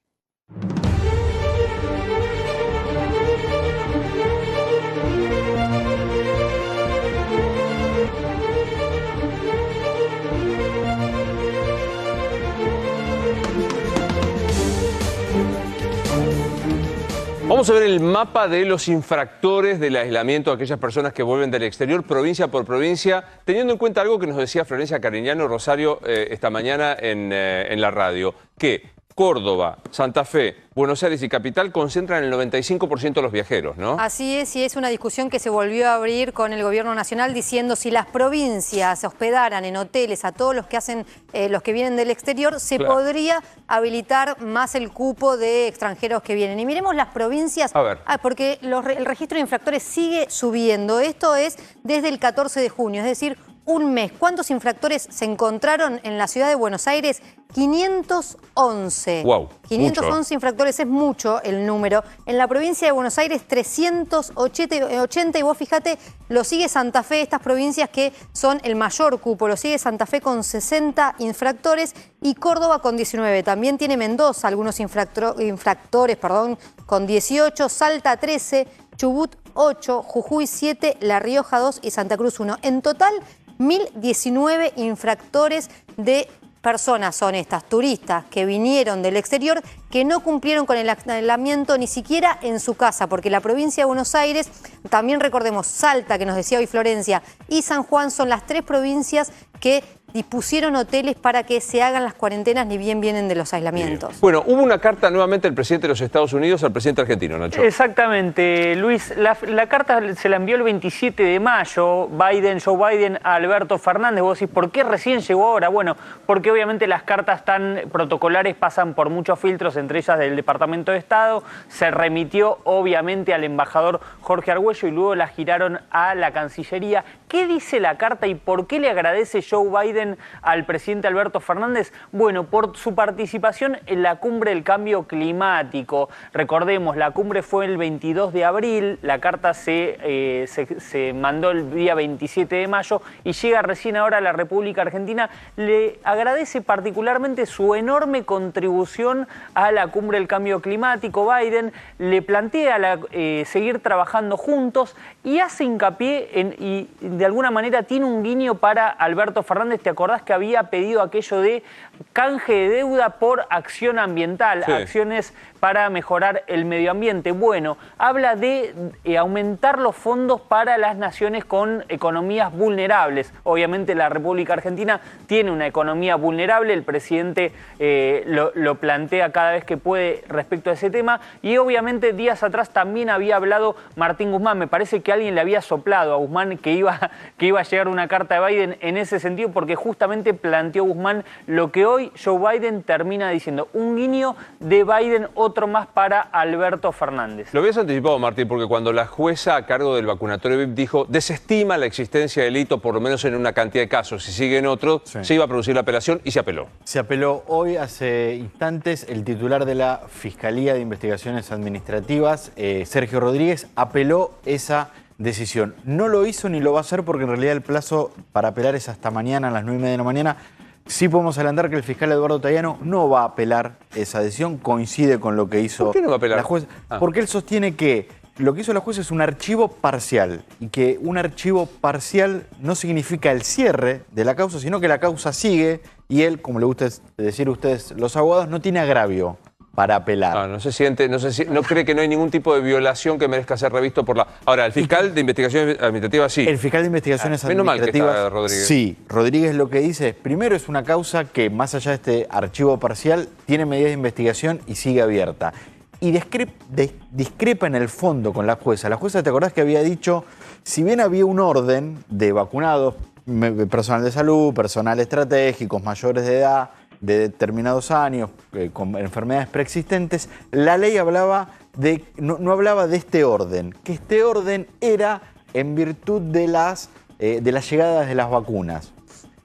Vamos a ver el mapa de los infractores del aislamiento, aquellas personas que vuelven del exterior, provincia por provincia, teniendo en cuenta algo que nos decía Florencia Cariñano Rosario esta mañana en la radio, que Córdoba, Santa Fe, Buenos Aires y Capital concentran el 95% de los viajeros, ¿no? Así es, y es una discusión que se volvió a abrir con el gobierno nacional diciendo si las provincias hospedaran en hoteles a todos los que hacen, los que vienen del exterior, se podría habilitar más el cupo de extranjeros que vienen. Y miremos las provincias, porque el registro de infractores sigue subiendo. Esto es desde el 14 de junio, es decir, un mes. ¿Cuántos infractores se encontraron en la ciudad de Buenos Aires? 511. Wow, 511 mucho. infractores, es mucho el número. En la provincia de Buenos Aires, 380. Y vos fíjate, lo sigue Santa Fe, estas provincias que son el mayor cupo. Lo sigue Santa Fe con 60 infractores y Córdoba con 19. También tiene Mendoza algunos infractores, con 18. Salta 13. Chubut 8. Jujuy 7. La Rioja 2 y Santa Cruz 1. En total, 1.019 infractores de personas honestas, turistas que vinieron del exterior, que no cumplieron con el aislamiento ni siquiera en su casa, porque la provincia de Buenos Aires, también recordemos Salta, que nos decía hoy Florencia, y San Juan son las 3 provincias que dispusieron hoteles para que se hagan las cuarentenas ni bien vienen de los aislamientos. Bueno, hubo una carta nuevamente del presidente de los Estados Unidos al presidente argentino, Nacho. Exactamente, Luis. La carta se la envió el 27 de mayo, Joe Biden a Alberto Fernández. Vos decís, ¿por qué recién llegó ahora? Bueno, porque obviamente las cartas tan protocolares pasan por muchos filtros, entre ellas del Departamento de Estado. Se remitió obviamente al embajador Jorge Argüello y luego la giraron a la Cancillería. ¿Qué dice la carta y por qué le agradece Joe Biden al presidente Alberto Fernández? Bueno, por su participación en la cumbre del cambio climático. Recordemos, la cumbre fue el 22 de abril, la carta se mandó el día 27 de mayo y llega recién ahora a la República Argentina. Le agradece particularmente su enorme contribución a la cumbre del cambio climático. Biden le plantea seguir trabajando juntos y hace hincapié y de alguna manera tiene un guiño para Alberto Fernández. ¿Te acordás que había pedido aquello de canje de deuda por acción ambiental, acciones para mejorar el medio ambiente? Bueno, habla de aumentar los fondos para las naciones con economías vulnerables. Obviamente la República Argentina tiene una economía vulnerable, el presidente lo plantea cada vez que puede respecto a ese tema, y obviamente días atrás también había hablado Martín Guzmán. Me parece que alguien le había soplado a Guzmán que iba a llegar una carta de Biden en ese sentido, porque justamente planteó Guzmán lo que hoy Joe Biden termina diciendo. Un guiño de Biden, otro más para Alberto Fernández. Lo habías anticipado, Martín, porque cuando la jueza a cargo del vacunatorio VIP dijo desestima la existencia de delito, por lo menos en una cantidad de casos, si siguen otros, se iba a producir la apelación y se apeló. Se apeló hoy, hace instantes, el titular de la Fiscalía de Investigaciones Administrativas, Sergio Rodríguez, apeló esa decisión. No lo hizo ni lo va a hacer porque en realidad el plazo para apelar es hasta mañana a las 9:30 de la mañana. Sí podemos adelantar que el fiscal Eduardo Tayano no va a apelar esa decisión, coincide con lo que hizo ¿Por qué no va a apelar? la jueza. Porque él sostiene que lo que hizo la jueza es un archivo parcial y que un archivo parcial no significa el cierre de la causa, sino que la causa sigue y él, como le gusta decir a ustedes los abogados, no tiene agravio para apelar. No cree que no hay ningún tipo de violación que merezca ser revisto por la... Ahora, el fiscal de investigaciones administrativas sí. El fiscal de investigaciones menos administrativas, mal que está Rodríguez. Sí, Rodríguez lo que dice es, primero es una causa que más allá de este archivo parcial tiene medidas de investigación y sigue abierta. Y discrepa en el fondo con la jueza. La jueza, ¿te acordás que había dicho, si bien había un orden de vacunados, personal de salud, personal estratégicos, mayores de edad, de determinados años, con enfermedades preexistentes, la ley hablaba de, no hablaba de este orden, que este orden era en virtud de las llegadas de las vacunas.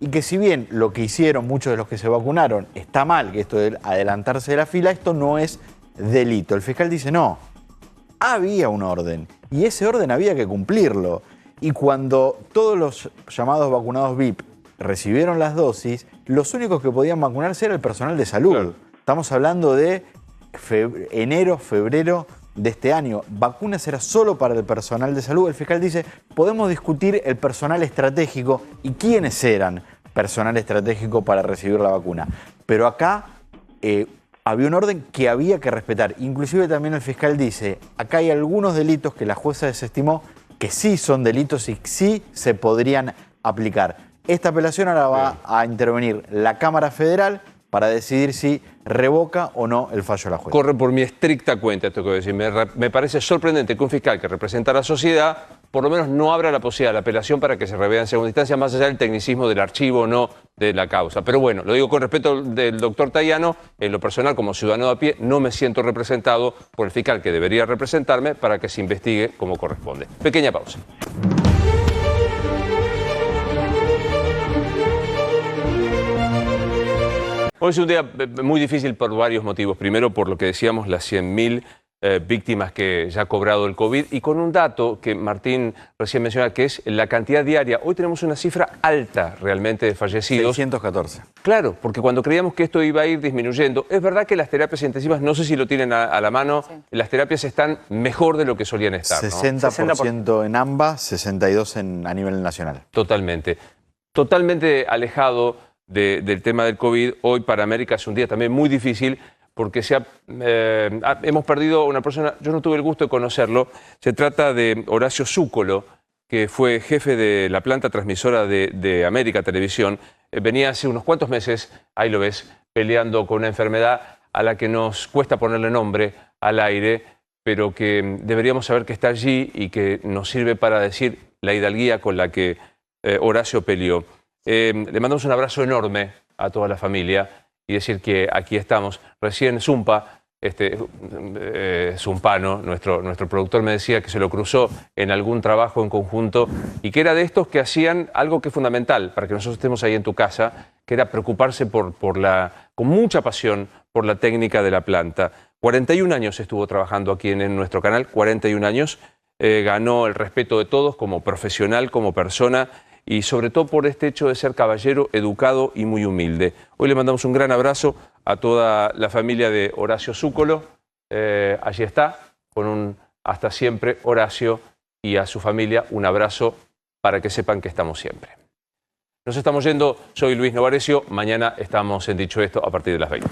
Y que si bien lo que hicieron muchos de los que se vacunaron está mal, que esto de adelantarse de la fila, esto no es delito. El fiscal dice no, había un orden y ese orden había que cumplirlo. Y cuando todos los llamados vacunados VIP recibieron las dosis, los únicos que podían vacunarse era el personal de salud. Claro. Estamos hablando de enero, febrero de este año. Vacunas era solo para el personal de salud. El fiscal dice, podemos discutir el personal estratégico y quiénes eran personal estratégico para recibir la vacuna. Pero acá había un orden que había que respetar. Inclusive también el fiscal dice, acá hay algunos delitos que la jueza desestimó que sí son delitos y sí se podrían aplicar. Esta apelación ahora va a intervenir la Cámara Federal para decidir si revoca o no el fallo de la jueza. Corre por mi estricta cuenta esto que voy a decir. Me parece sorprendente que un fiscal que representa a la sociedad por lo menos no abra la posibilidad de la apelación para que se revea en segunda instancia, más allá del tecnicismo del archivo o no de la causa. Pero bueno, lo digo con respeto del doctor Tayano, en lo personal como ciudadano de a pie no me siento representado por el fiscal que debería representarme para que se investigue como corresponde. Pequeña pausa. Hoy es un día muy difícil por varios motivos. Primero, por lo que decíamos, las 100.000 víctimas que ya ha cobrado el COVID y con un dato que Martín recién mencionaba, que es la cantidad diaria. Hoy tenemos una cifra alta realmente de fallecidos. 614. Claro, porque cuando creíamos que esto iba a ir disminuyendo, es verdad que las terapias intensivas, no sé si lo tienen a la mano, las terapias están mejor de lo que solían estar, 60% en ambas, 62% a nivel nacional. Totalmente. Totalmente alejado del tema del COVID. Hoy para América es un día también muy difícil porque hemos perdido a una persona, yo no tuve el gusto de conocerlo, se trata de Horacio Zúcolo, que fue jefe de la planta transmisora de América Televisión. Venía hace unos cuantos meses, ahí lo ves, peleando con una enfermedad a la que nos cuesta ponerle nombre al aire, pero que deberíamos saber que está allí y que nos sirve para decir la hidalguía con la que Horacio peleó. Le mandamos un abrazo enorme a toda la familia y decir que aquí estamos. Recién Zumpa, Zumpano, nuestro productor, me decía que se lo cruzó en algún trabajo en conjunto y que era de estos que hacían algo que es fundamental para que nosotros estemos ahí en tu casa, que era preocuparse con mucha pasión por la técnica de la planta. 41 años estuvo trabajando aquí en nuestro canal, 41 años. Ganó el respeto de todos como profesional, como persona, y sobre todo por este hecho de ser caballero, educado y muy humilde. Hoy le mandamos un gran abrazo a toda la familia de Horacio Zúcolo. Allí está, con un hasta siempre Horacio, y a su familia un abrazo para que sepan que estamos siempre. Nos estamos yendo, soy Luis Novarecio, mañana estamos en Dicho Esto a partir de las 20.